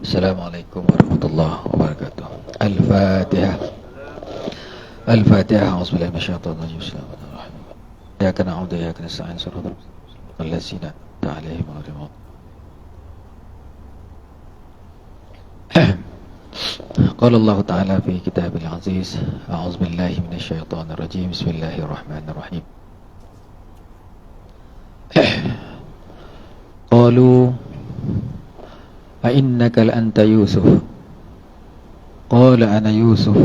Assalamualaikum warahmatullahi wabarakatuh. Al-Fatihah. Al-Fatihah. A'udzubillahi minasyaitonir rajim. Bismillahirrahmanirrahim. Iyyaka na'budu wa iyyaka nasta'in. Shiratal ladzina an'amta 'alaihim ghairil maghdubi. Qala Allah Ta'ala fi kitabil aziz. A'udzubillahi minasyaitonir rajim. Bismillahirrahmanirrahim. Qalu a'innaka la'anta Yusuf. Qala ana Yusuf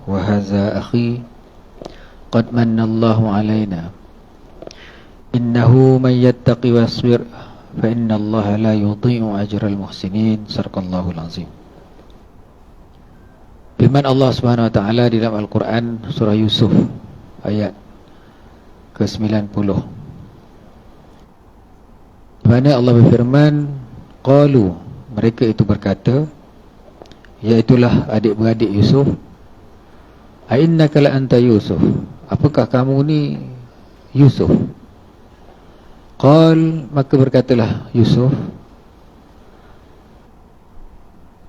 wa hadha akhi qad manna Allahu alaina innahu man yattaqi wasbir fa inna Allaha la yudhi'u ajral muhsinin. Sadaqallahul azim. Firman Allah Subhanahu wa taala di dalam Al-Quran surah Yusuf ayat ke-90, di mana Allah berfirman, qalu, mereka itu berkata, iaitulah adik-beradik Yusuf, ainnaka la anta Yusuf, apakah kamu ni Yusuf? Qal, maka berkatalah Yusuf,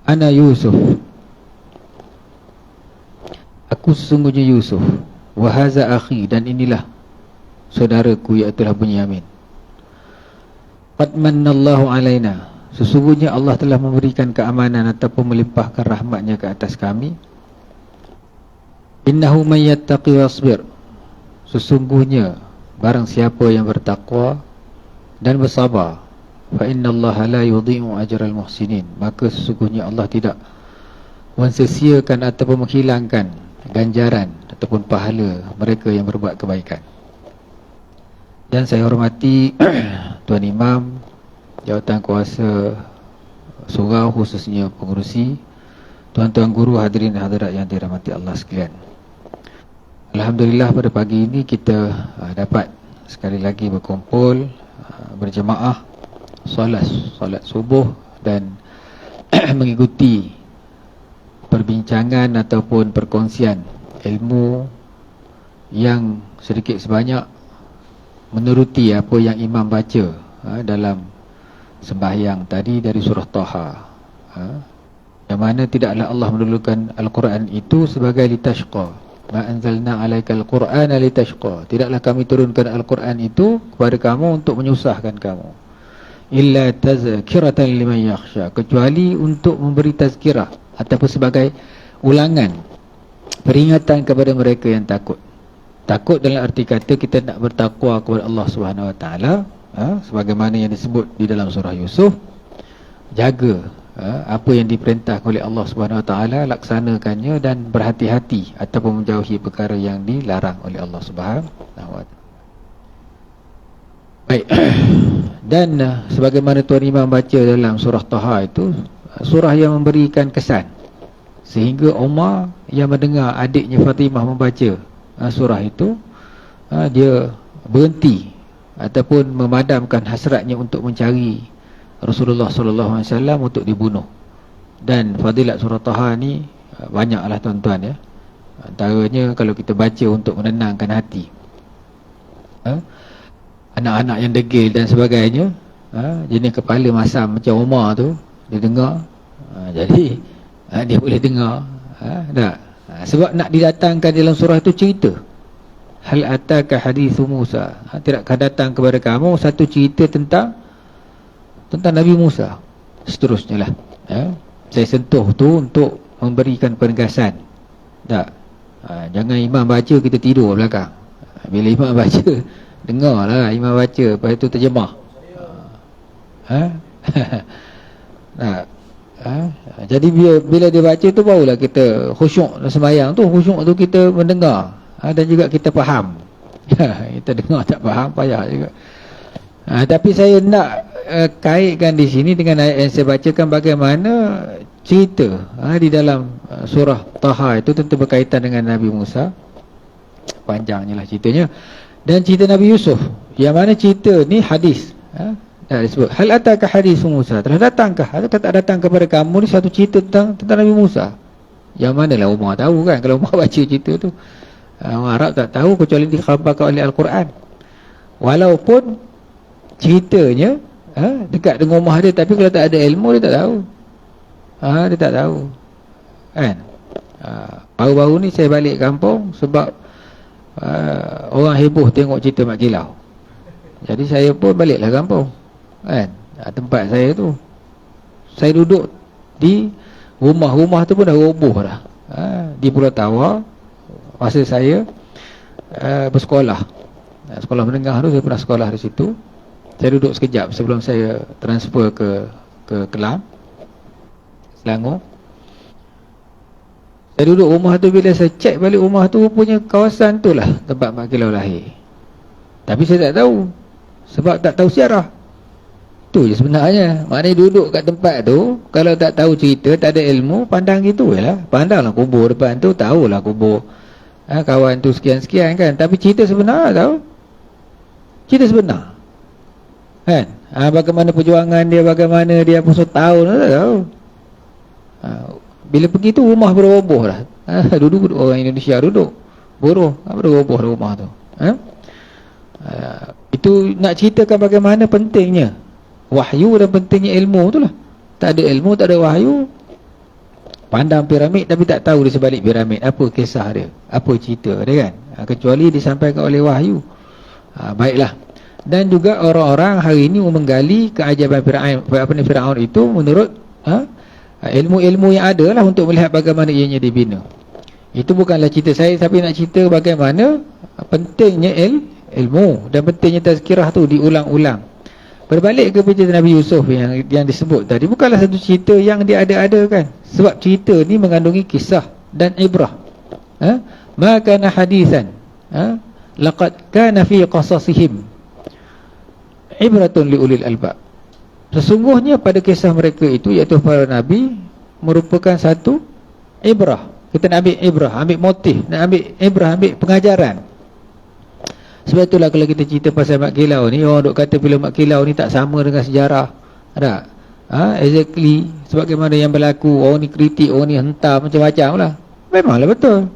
ana Yusuf, aku sesungguhnya Yusuf, wa hadza akhi, dan inilah saudaraku iaitulah Bunyamin. Qad mannallahu alaina, sesungguhnya Allah telah memberikan keamanan ataupun melimpahkan rahmatnya ke atas kami. Innahu man yattaqi wasbir, sesungguhnya barang siapa yang bertakwa dan bersabar, fa innallaha la yudhi'u ajral muhsinin, maka sesungguhnya Allah tidak mensia-siakan ataupun menghilangkan ganjaran ataupun pahala mereka yang berbuat kebaikan. Dan saya hormati Tuan Imam, jawatan kuasa surau, khususnya pengurusi, tuan-tuan guru, hadirin hadirat yang dirahmati Allah sekalian. Alhamdulillah pada pagi ini kita dapat sekali lagi berkumpul berjemaah solat subuh dan mengikuti perbincangan ataupun perkongsian ilmu yang sedikit sebanyak menuruti apa yang imam baca dalam sembahyang tadi dari surah Taha, yang mana tidaklah Allah menurunkan Al-Quran itu sebagai litashqa. Ma anzalna alaikal Qur'ana litashqa, tidaklah kami turunkan Al-Quran itu kepada kamu untuk menyusahkan kamu. Illa tazkiratan liman yakhsha, kecuali untuk memberi tazkirah ataupun sebagai ulangan, peringatan kepada mereka yang takut. Takut dalam arti kata kita nak bertakwa kepada Allah Subhanahu wa taala, sebagaimana yang disebut di dalam surah Yusuf. Jaga apa yang diperintah oleh Allah Subhanahu wa taala, laksanakannya dan berhati-hati ataupun menjauhi perkara yang dilarang oleh Allah Subhanahu wa taala. Baik. Dan sebagaimana Tuan Imam baca dalam surah Taha itu, surah yang memberikan kesan sehingga Umar yang mendengar adiknya Fatimah membaca surah itu, dia berhenti ataupun memadamkan hasratnya untuk mencari Rasulullah SAW untuk dibunuh. Dan fadilat surah Taha ni banyaklah tuan-tuan ya. Antaranya kalau kita baca untuk menenangkan hati anak-anak yang degil dan sebagainya, jenis kepala masam macam Umar tu, dia dengar, jadi dia boleh dengar tak? Sebab nak didatangkan dalam surah itu cerita. Hal ataka hadithu Musa, tidakkah datang kepada kamu satu cerita tentang Nabi Musa. Seterusnya lah saya sentuh tu untuk memberikan penegasan. Tak, jangan imam baca kita tidur belakang. Bila imam baca, dengarlah imam baca, lepas itu terjemah. Jadi bila dia baca tu barulah kita khusyuk sembahyang tu. Khusyuk tu kita mendengar dan juga kita faham. Kita dengar tak faham, payah juga. Tapi saya nak kaitkan di sini dengan ayat yang saya bacakan, bagaimana cerita di dalam surah Taha itu tentu berkaitan dengan Nabi Musa. Panjangnya lah ceritanya. Dan cerita Nabi Yusuf, yang mana cerita ni hadis. Disebut hal ataka hadis Musa, telah datangkah atau tak datang kepada kamu ni satu cerita tentang Nabi Musa, Yang manalah Umar tahu kan, kalau Umar baca cerita tu. Orang Arab tak tahu kecuali dikhabarkan oleh Al-Quran. Walaupun ceritanya dekat dengan rumah dia, tapi kalau tak ada ilmu dia tak tahu. Dia tak tahu kan. Baru-baru ni saya balik kampung sebab orang heboh tengok cerita Mak Kilau. Jadi saya pun baliklah kampung kan. Tempat saya tu, saya duduk di rumah tu pun dah roboh dah. Di Pulau Tawar masa saya bersekolah, sekolah menengah tu, saya pernah sekolah di situ. Saya duduk sekejap sebelum saya transfer ke Kelang, Selangor. Saya duduk rumah tu, bila saya cek balik rumah tu, rupanya kawasan tu lah tempat Mak Kilau lahir. Tapi saya tak tahu, sebab tak tahu sejarah. Tu je sebenarnya. Maknanya duduk kat tempat tu, kalau tak tahu cerita, tak ada ilmu, pandang gitu je lah. Pandanglah kubur depan tu, tahulah kubur kawan tu sekian-sekian kan. Tapi cerita sebenar tahu, cerita sebenar kan. Bagaimana perjuangan dia, bagaimana dia puluh tahun, tak tahu. Bila pergi tu rumah beroboh dah. Duduk orang Indonesia duduk buruh, beroboh rumah tu. Itu nak ceritakan bagaimana pentingnya wahyu dan pentingnya ilmu tu lah. Tak ada ilmu, tak ada wahyu, pandang piramid tapi tak tahu di sebalik piramid apa kisah dia, apa cerita dia kan. Kecuali disampaikan oleh wahyu. Baiklah. Dan juga orang-orang hari ini menggali keajaiban Firaun itu menurut ilmu-ilmu yang ada lah, untuk melihat bagaimana ianya dibina. Itu bukanlah cerita saya, tapi nak cerita bagaimana pentingnya ilmu dan pentingnya tazkirah tu diulang-ulang. Berbalik ke cerita Nabi Yusuf yang disebut tadi, bukanlah satu cerita yang dia ada-ada kan. Sebab cerita ni mengandungi kisah dan ibrah. Ma kana hadithan, laqad kana fi qasasihim ibratun liulil albab. Sesungguhnya pada kisah mereka itu, iaitu para nabi, merupakan satu ibrah. Kita nak ambil ibrah, ambil motif, nak ambil ibrah, ambil pengajaran. Sebab itulah kalau kita cerita pasal Mak Kilau ni, orang duk kata filem Mak Kilau ni tak sama dengan sejarah. Ada? Exactly sebagaimana yang berlaku. Orang ni kritik, orang ni hentam macam-macam lah. Memanglah betul.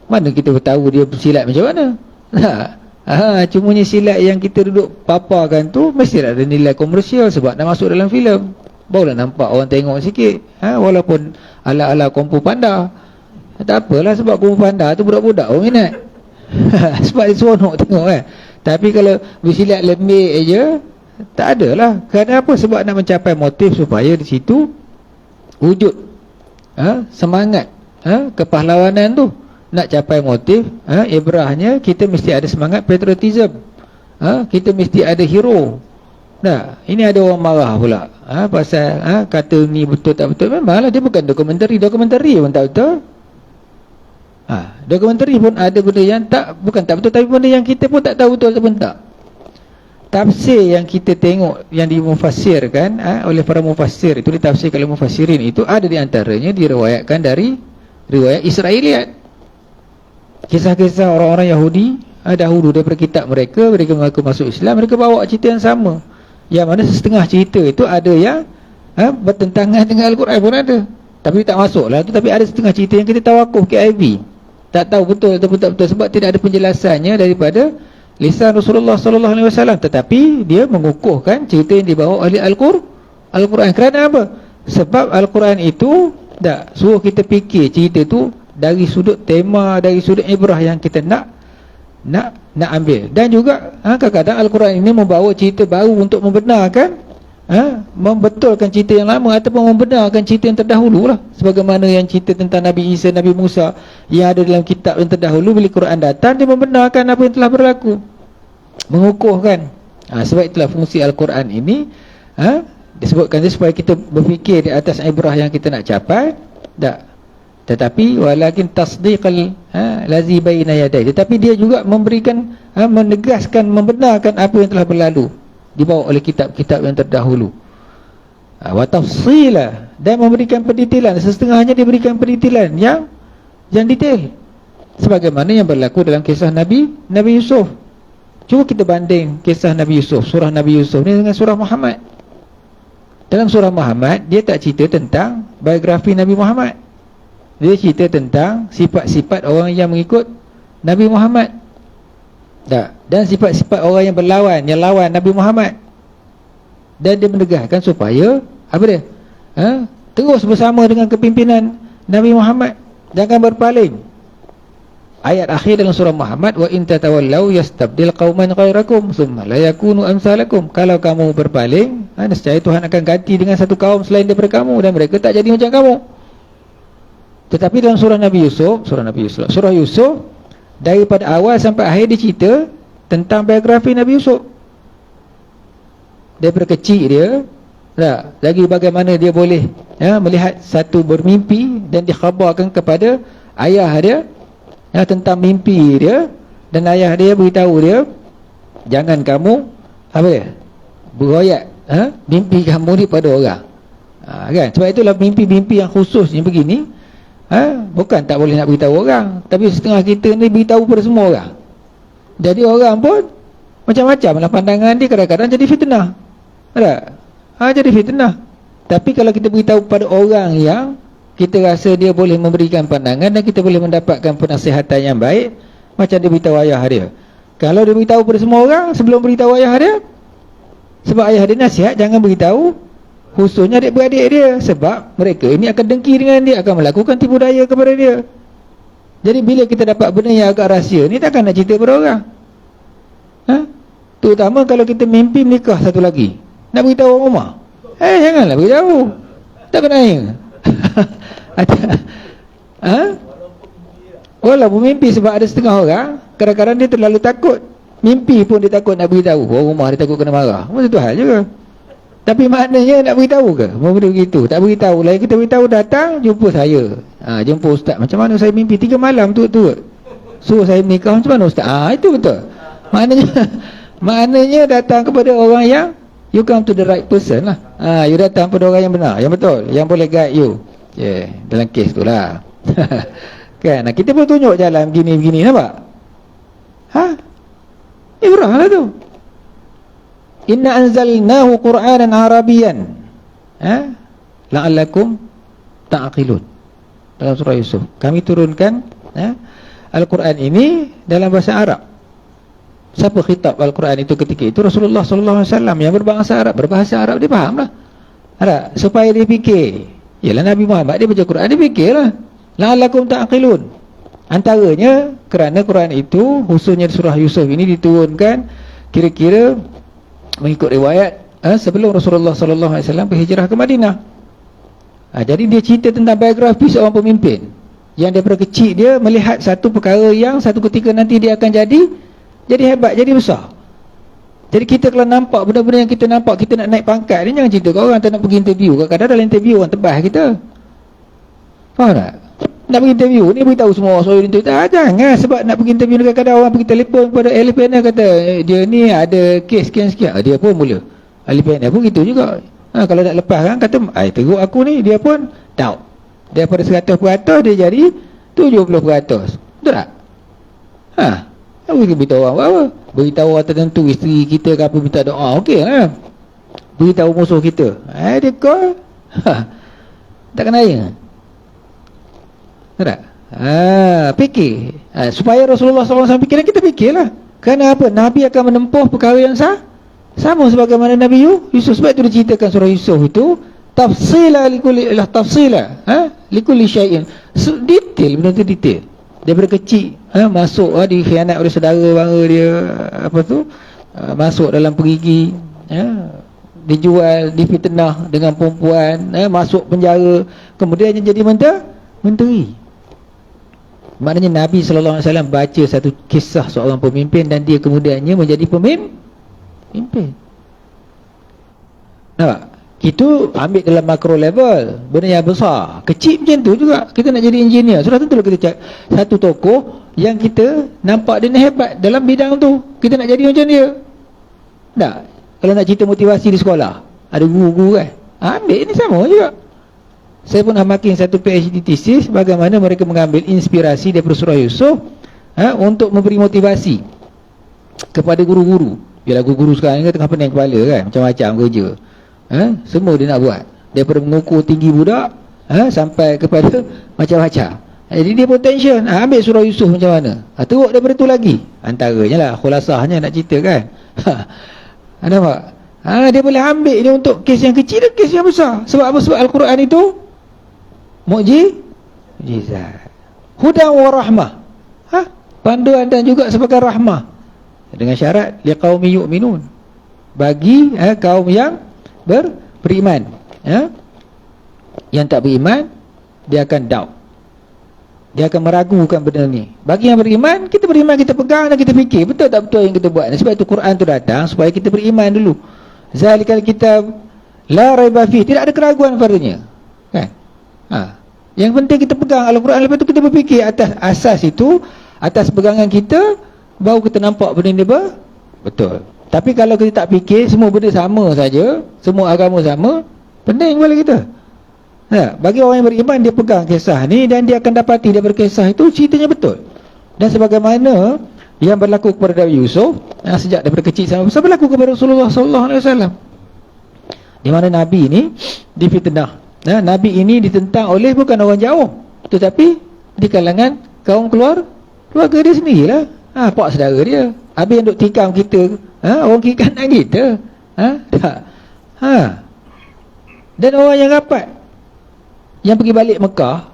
Mana kita tahu dia silat macam mana? Cumanya silat yang kita duduk paparkan tu mesti ada nilai komersial sebab nak masuk dalam filem. Barulah nampak orang tengok sikit. Walaupun ala-ala Kung Fu Panda. Tak apalah, sebab Kung Fu Panda tu budak-budak orang minat. Sebab dia seronok tengok kan. Tapi kalau bersilat lembik aja, tak adalah. Kerana apa? Sebab nak mencapai motif supaya di situ wujud semangat kepahlawanan tu. Nak capai motif, ibrahnya kita mesti ada semangat patriotism. Kita mesti ada hero. Nah, ini ada orang marah pula pasal kata ni betul tak betul. Memanglah dia bukan dokumentari pun tak betul. Dokumentari pun ada benda yang bukan tak betul, tapi benda yang kita pun tak tahu betul ataupun tak. Tafsir yang kita tengok yang dimufassirkan oleh para mufassir itu, ditafsirkan oleh mufassirin itu, ada di antaranya diriwayatkan dari riwayat Israiliyat. Kisah-kisah orang-orang Yahudi dahulu daripada kitab mereka mengaku masuk Islam, mereka bawa cerita yang sama. Yang mana setengah cerita itu ada yang bertentangan dengan Al-Quran pun ada, tapi tak masuk lah tu. Tapi ada setengah cerita yang kita tawakuf KIV, tak tahu betul ataupun tak betul, sebab tidak ada penjelasannya daripada lisan Rasulullah SAW. Tetapi dia mengukuhkan cerita yang dibawa oleh Al-Quran. Kerana apa? Sebab Al-Quran itu tak suruh kita fikir cerita tu dari sudut tema, dari sudut ibrah yang kita nak ambil. Dan juga kadang-kadang Al-Quran ini membawa cerita baru untuk membenarkan, membetulkan cerita yang lama ataupun membenarkan cerita yang terdahulu lah. Sebagaimana yang cerita tentang Nabi Isa, Nabi Musa yang ada dalam kitab yang terdahulu, bila Quran datang dia membenarkan apa yang telah berlaku, mengukuhkan. Sebab itulah fungsi Al-Quran ini disebutkan supaya kita berfikir di atas ibrah yang kita nak capai. Tetapi walakin tasdiqal lazi baina yaday, tetapi dia juga memberikan menegaskan, membenarkan apa yang telah berlalu dibawa oleh kitab-kitab yang terdahulu. Wa tafsila, dan memberikan pendetailan. Setengahnya diberikan pendetailan yang detail, sebagaimana yang berlaku dalam kisah Nabi Yusuf. Cuba kita banding kisah Nabi Yusuf, surah Nabi Yusuf ni dengan surah Muhammad. Dalam surah Muhammad dia tak cerita tentang biografi Nabi Muhammad. Dia cerita tentang sifat-sifat orang yang mengikut Nabi Muhammad. Tak. Dan sifat-sifat orang yang berlawan, yang lawan Nabi Muhammad. Dan dia menegaskan supaya apa dia? Terus bersama dengan kepimpinan Nabi Muhammad, jangan berpaling. Ayat akhir dalam surah Muhammad, wa in tatawallau yastabdil qauman ghairakum tsumma la yakunu amsalakum. Kalau kamu berpaling, nescaya Tuhan akan ganti dengan satu kaum selain daripada kamu, dan mereka tak jadi macam kamu. Tetapi dalam surah Yusuf, daripada awal sampai akhir dia cerita tentang biografi Nabi Yusuf. Daripada kecil dia, lagi bagaimana dia boleh melihat satu bermimpi dan dikhabarkan kepada ayah dia tentang mimpi dia, dan ayah dia beritahu dia, jangan kamu beroyak mimpi kamu ni pada orang. Kan? Sebab itulah mimpi-mimpi yang khusus yang begini, bukan tak boleh nak beritahu orang, tapi setengah kita ni beritahu pada semua orang. Jadi orang pun macam-macam lah pandangan dia, kadang-kadang jadi fitnah. Jadi fitnah. Tapi kalau kita beritahu pada orang yang kita rasa dia boleh memberikan pandangan dan kita boleh mendapatkan penasihatan yang baik, macam dia beritahu ayah dia. Kalau dia beritahu pada semua orang sebelum beritahu ayah dia, sebab ayah dia nasihat jangan beritahu khususnya adik-beradik dia, sebab mereka ini akan dengki dengan dia, akan melakukan tipu daya kepada dia. Jadi bila kita dapat benda yang agak rahsia ni, takkan nak cerita pada orang. Terutama kalau kita mimpi menikah satu lagi, nak beritahu orang rumah, janganlah beritahu, tak kena. Walaupun mimpi, sebab ada setengah orang kadang-kadang dia terlalu takut, mimpi pun dia takut nak beritahu orang rumah, dia takut kena marah. Macam tu hal juga. Tapi maknanya nak beritahu ke? Mau begitu, tak beritahu lah. Kita beritahu, datang jumpa saya, jumpa ustaz, macam mana saya mimpi 3 malam tu suruh saya menikah, macam mana ustaz? Itu betul. Maknanya datang kepada orang yang you come to the right person lah. You datang pada orang yang benar, yang betul, yang boleh guide you. Dalam kes tu lah. Kan? Kita pun tunjuk jalan begini-begini, nampak? Ibrah lah tu. Inna anzalnahu Qur'anan Arabiyan la'allakum ta'qilun. Dalam surah Yusuf, kami turunkan Al-Quran ini dalam bahasa Arab. Siapa khitab Al-Quran itu ketika itu? Rasulullah SAW yang berbahasa Arab, dia faham lah. Supaya dia fikir. Yalah, Nabi Muhammad dia baca Quran, dia fikir lah. La'allakum ta'qilun. Antaranya kerana Quran itu khususnya surah Yusuf ini diturunkan kira-kira mengikut riwayat sebelum Rasulullah SAW berhijrah ke Madinah. Jadi dia cerita tentang biografi seorang pemimpin yang daripada kecil dia melihat satu perkara yang satu ketika nanti dia akan jadi hebat, jadi besar. Jadi kita kalau nampak benda-benda yang kita nampak, kita nak naik pangkat ni, jangan cerita ke orang. Tak nak pergi interview, kadang-kadang dalam interview orang tebas kita. Faham tak? Nak pergi interview ni beritahu semua orang soal interview. Jangan, sebab nak pergi interview ni kadang-kadang orang pergi telefon kepada ahli panel, kata dia ni ada kes sekian-sekian, dia pun mula ahli panel pun gitu juga. Kalau nak lepas kan, kata teruk aku ni, dia pun tahu daripada 100% dia jadi 70%. Betul tak? Kita beritahu orang apa? Beritahu orang tertentu, isteri kita ke apa, minta doa, okey lah. Beritahu musuh kita, dia call, tak kena air. Tak? Fikir. Supaya Rasulullah SAW fikir, kita fikirlah. Kerana apa? Nabi akan menempuh perkara yang sama sebagaimana Nabi Yusuf. Sebab itu diceritakan surah Yusuf itu tafsila likulli syai'in. Detail, benda tu detail. Daripada kecil masuk dikhianat oleh saudara mara dia, masuk dalam perigi, dijual, difitnah dengan perempuan, masuk penjara, kemudian jadi menteri. Maknanya Nabi SAW baca satu kisah seorang pemimpin dan dia kemudiannya menjadi pemimpin. Nampak? Itu ambil dalam makro level, benda yang besar. Kecil macam tu juga, kita nak jadi engineer, sudah tentulah kita cari satu tokoh yang kita nampak dia ni hebat dalam bidang tu, kita nak jadi macam dia. Tak? Kalau nak cerita motivasi di sekolah, ada guru-guru kan, ambil ni sama juga. Saya pun makin satu PhD thesis bagaimana mereka mengambil inspirasi daripada surah Yusuf untuk memberi motivasi kepada guru-guru. Yalah, guru-guru sekarang ni tengah pening kepala kan, macam-macam kerja. Semua dia nak buat, daripada mengukur tinggi budak, sampai kepada macam-macam. Jadi dia pun tension. Ambil surah Yusuf macam mana? Teruk daripada tu lagi. Antaranya lah, khulasahnya nak cerita kan. Nampak? Dia boleh ambil dia untuk kes yang kecil dan kes yang besar. Sebab apa? Sebab Al-Quran itu mukjizat. Hudan wa rahmah. Panduan dan juga sebagai rahmah. Dengan syarat liqaumi yu'minun. Bagi kaum yang beriman. Yang tak beriman, dia akan doubt. Dia akan meragukan benda ni. Bagi yang beriman, kita beriman, kita pegang dan kita fikir betul tak betul yang kita buat. Sebab itu Quran tu datang supaya kita beriman dulu. Zalikal kitab la raiba fi, tidak ada keraguan padanya. Kan? Yang penting kita pegang Al-Quran, lepas tu kita berfikir atas asas itu, atas pegangan kita, baru kita nampak benda ni betul. Tapi kalau kita tak fikir, semua benda sama saja, semua agama sama, pening kepala kita. Bagi orang yang beriman, dia pegang kisah ni dan dia akan dapati daripada kisah itu ceritanya betul. Dan sebagaimana yang berlaku kepada Nabi Yusuf, sejak daripada kecil sampai besar, berlaku kepada Rasulullah SAW. Di mana Nabi ini difitnah. Nabi ini ditentang oleh bukan orang jauh, tetapi di kalangan kaum keluarga dia sendirilah. Pak saudara dia. Habis yang duk tikam kita, orang kiri kanan kita. Tak. Dan orang yang rapat, yang pergi balik Mekah,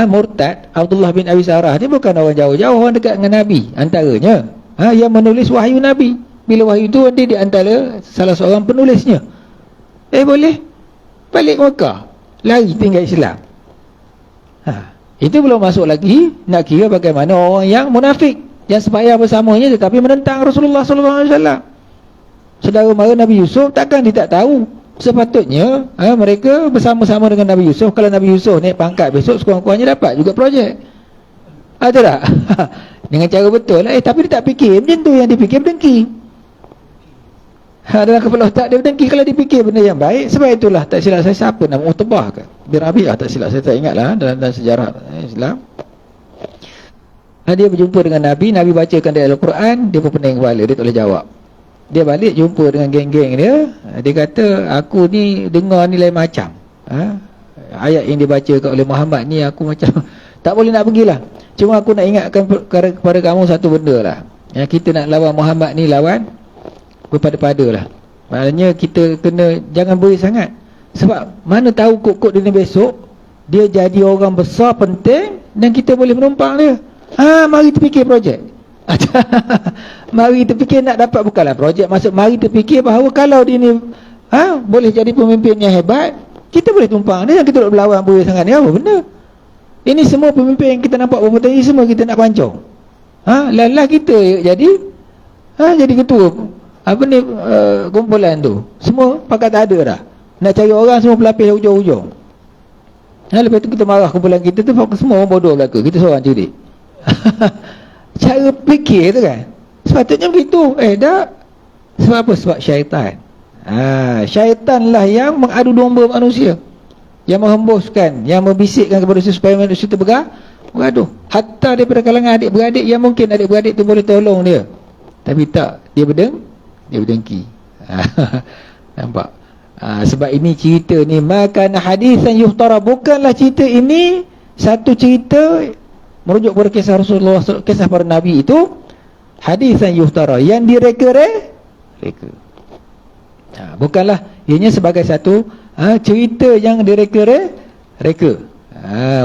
murtad, Abdullah bin Abi Sarah, dia bukan orang jauh-jauh, orang dekat dengan Nabi antaranya. Yang menulis wahyu Nabi. Bila wahyu itu, dia di antara salah seorang penulisnya. Boleh balik Mekah, lari tinggal Islam. Itu belum masuk lagi nak kira bagaimana orang yang munafik, yang sepaya bersamanya tetapi menentang Rasulullah SAW. Saudara mara Nabi Yusuf, takkan dia tak tahu. Sepatutnya mereka bersama-sama dengan Nabi Yusuf. Kalau Nabi Yusuf naik pangkat besok, sekurang-kurangnya dapat juga projek. Ada tak? Dengan cara betul lah. Tapi dia tak fikir macam tu, yang dia fikir berdengki. Dalam kepala otak dia berdengki kalau dia fikir benda yang baik. Sebab itulah, tak silap saya, siapa nama Utbah ke bin Rabi'ah, tak silap saya, tak ingat lah dalam sejarah Islam. Dia berjumpa dengan Nabi, Nabi bacakan dari Al-Quran, dia pun pening kepala, dia tak boleh jawab. Dia balik jumpa dengan geng-geng dia. Dia kata, aku ni dengar ni lain macam. Ayat yang dibacakan oleh Muhammad ni, aku macam tak boleh nak pergilah. Cuma aku nak ingatkan kepada kamu satu benda lah. Yang kita nak lawan Muhammad ni, lawan berpada-pada lah. Maknanya kita kena jangan beri sangat. Sebab mana tahu kok-kok dia ni besok dia jadi orang besar penting dan kita boleh menumpang dia. Mari terfikir projek. Mari terfikir nak dapat, bukanlah projek, maksud mari terfikir bahawa kalau dia ni boleh jadi pemimpin yang hebat, kita boleh tumpang dia. Kita tak berlawan boleh sangat ni, apa benda. Ini semua pemimpin yang kita nampak berpotensi, semua kita nak pancung. Lalah kita jadi ketua kumpulan tu. Semua pakat tak ada dah. Nak cari orang semua pelapis hujung-hujung. Lepas tu kita marah kumpulan kita tu, semua orang bodoh belaka, kita seorang cerdik. Cara fikir tu kan sepatutnya begitu. Tak. Sebab apa? Sebab syaitan. Syaitanlah yang mengadu domba manusia, yang menghembuskan, yang membisikkan kepada manusia supaya manusia itu bergaduh. Hatta daripada kalangan adik-beradik, yang mungkin adik-beradik tu boleh tolong dia, tapi tak, dia berdengki. Nampak? Sebab ini cerita ni maka hadisan yuhtara, bukanlah cerita ini satu cerita merujuk kepada kisah Rasulullah, kisah para Nabi itu hadisan yuhtara, yang direka-reka. Bukanlah ianya sebagai satu cerita yang direka-reka.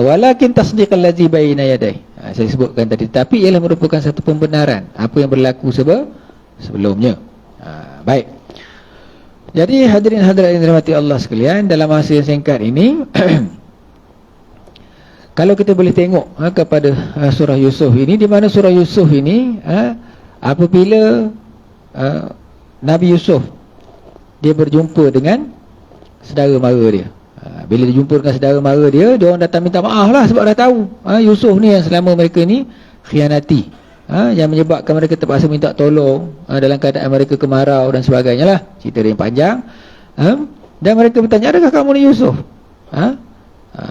Walakin tasdiqal ladzi baina yadayhi. Saya sebutkan tadi, tapi ialah merupakan satu pembenaran apa yang berlaku sebelumnya. Baik. Jadi hadirin hadirat yang dirahmati Allah sekalian, dalam masa yang singkat ini kalau kita boleh tengok kepada surah Yusuf ini, di mana surah Yusuf ini apabila Nabi Yusuf dia berjumpa dengan saudara mara dia, bila dia jumpa dengan saudara mara dia, dia orang datang minta maaf lah sebab dah tahu Yusuf ni yang selama mereka ni khianati, yang menyebabkan mereka terpaksa minta tolong dalam keadaan mereka kemarau dan sebagainya lah. Cerita dia yang panjang. Dan mereka bertanya, adakah kamu ni Yusuf?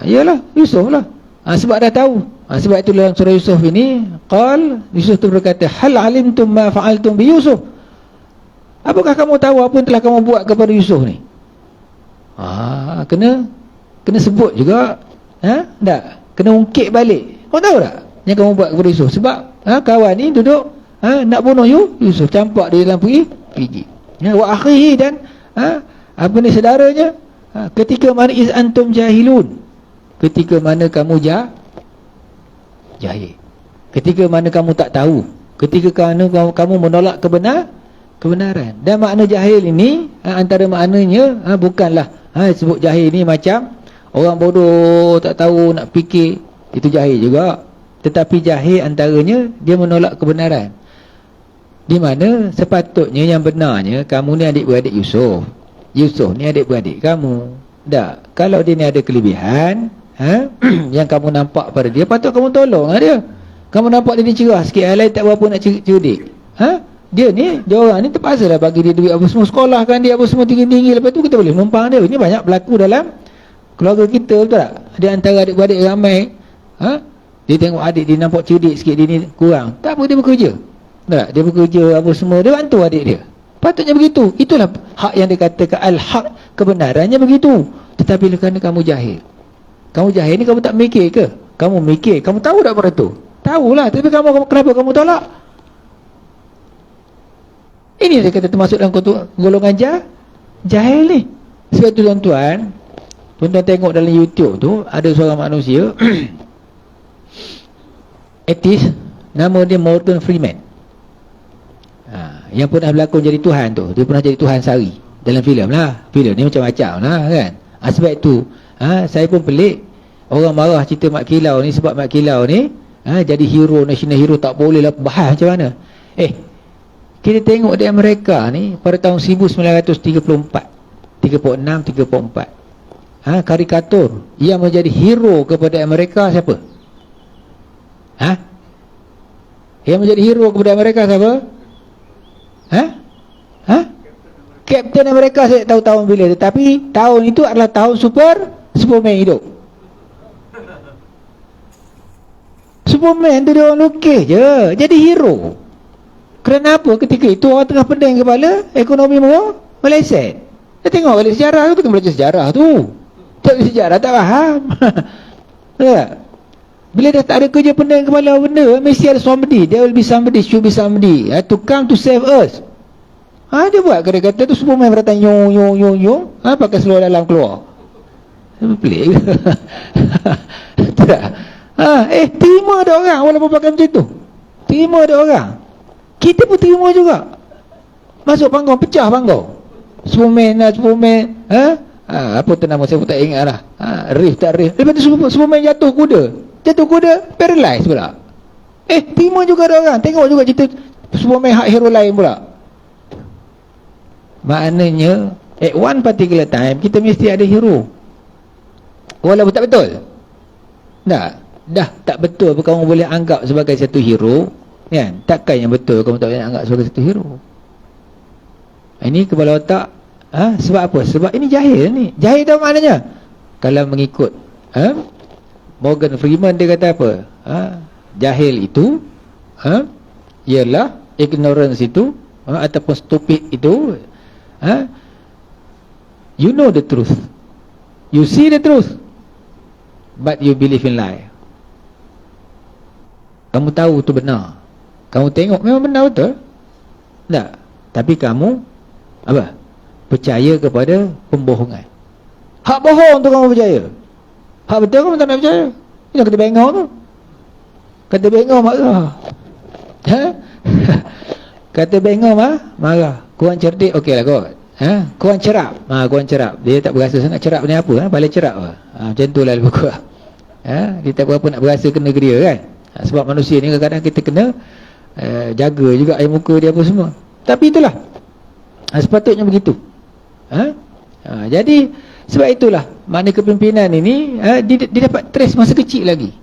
Iyalah, Yusuf lah. Sebab dah tahu. Sebab itu dalam surah Yusuf ini, Yusuf tu berkata, hal alimtum ma fa'altum bi Yusuf? Apakah kamu tahu apa yang telah kamu buat kepada Yusuf ni? Kena sebut juga Tak. Kena ungkit balik. Kau tahu tak yang kamu buat kepada Yusuf? Sebab kawan ni duduk nak bunuh Yusuf, campak dia dalam pergi. Wa akhihi, dan saudaranya, ketika mana iz antum jahilun, ketika mana kamu jahil, ketika mana kamu tak tahu, ketika mana kamu menolak kebenaran. Dan makna jahil ini antara maknanya bukanlah sebut jahil ni macam orang bodoh tak tahu nak fikir, itu jahil juga. Tetapi jahil antaranya dia menolak kebenaran, di mana sepatutnya yang benarnya kamu ni adik-beradik Yusuf ni adik-beradik kamu. Tak, kalau dia ni ada kelebihan yang kamu nampak pada dia, patut kamu tolong dia. Kamu nampak dia ni cerah sikit, hal lain tak berapa nak cerdik. Dia orang ni terpaksa lah bagi dia duit apa semua, sekolahkan dia apa semua tinggi-tinggi, lepas tu kita boleh menumpang dia. Ini banyak berlaku dalam keluarga kita, betul tak? Ada antara adik-beradik ramai, dia tengok adik dia nampak cerdik sikit, dia ni kurang, tak apa, dia bekerja. Tak, dia bekerja apa semua, dia bantu adik dia. Patutnya begitu. Itulah hak yang dikatakan al-haq, kebenarannya begitu. Tetapi kerana kamu jahil ni, kamu tak mikir ke? Kamu mikir, kamu tahu tak pada tu? Tahulah, tapi kenapa kamu tolak? Ini dia kata termasuk dalam golongan jahil ni. Sebab tu tuan-tuan tengok dalam YouTube tu, ada seorang manusia etis, nama dia Morgan Freeman, yang pernah berlakon jadi Tuhan tu. Dia pernah jadi Tuhan Sari dalam filem lah. Filem ni macam-macam lah kan. Sebab tu saya pun pelik, orang marah cerita Mat Kilau ni, sebab Mat Kilau ni jadi hero, national hero, tak boleh lah bahas macam mana. Kita tengok di Amerika ni pada tahun 1934, 34, karikatur yang menjadi hero kepada Amerika siapa? Yang menjadi hero kepada Amerika siapa? Captain America. Saya tak tahu tahun bila, tetapi tahun itu adalah tahun Superman hidup. Superman tu dia orang lukis je jadi hero. Kerana apa? Ketika itu orang tengah pening kepala, ekonomi meleset. Kita tengok balik sejarah tu, kita belajar sejarah tu. Tak belajar sejarah tak faham. Tak? Bila dah tak ada kerja, pening kepala benda, mesti ada somebody. There will be somebody, should be somebody to come to save us. Dia buat kata-kata tu, Superman berdatang yung pakai seluar dalam keluar. Pelik ke? Tak? Terima ada orang walaupun pakai macam tu. Terima ada orang. Kita pun terima juga. Masuk panggung, pecah panggung. Superman apa tu nama, saya pun tak ingat lah. Riff tak riff. Lepas tu Superman jatuh kuda, paralyzed pula. Terima juga ada orang. Tengok juga cerita Superman hak hero lain pula. Maknanya at one particular time kita mesti ada hero, walaupun tak betul. Dah tak betul pun kamu boleh anggap sebagai satu hero, kan? Takkan yang betul kamu tak boleh anggap sebagai satu hero. Ini kepala otak. Sebab apa? Sebab ini jahil ni. Jahil tahu maknanya? Kalau mengikut Morgan Freeman, dia kata apa? Jahil itu ialah ignorance itu, ataupun stupid itu. You know the truth, you see the truth, but you believe in lie. Kamu tahu tu benar, kamu tengok memang benar betul, tak? Tapi kamu apa? Percaya kepada pembohongan. Hak bohong tu kamu percaya, hak betul kamu tak nak percaya. Ini kata bengong tu, kata bengong marah. Kata bengong marah. Kurang cerdik, okey lah kot. Kurang cerap. Kurang cerap. Dia tak berasa sangat cerap ni apa? Balik cerap macam tu lah lebih kurang. Dia tak berapa nak berasa kena dia kan. Sebab manusia ni kadang-kadang kita kena jaga juga air muka dia apa semua. Tapi itulah, sepatutnya begitu. Jadi sebab itulah makna kepimpinan ini dia dapat trace masa kecil lagi.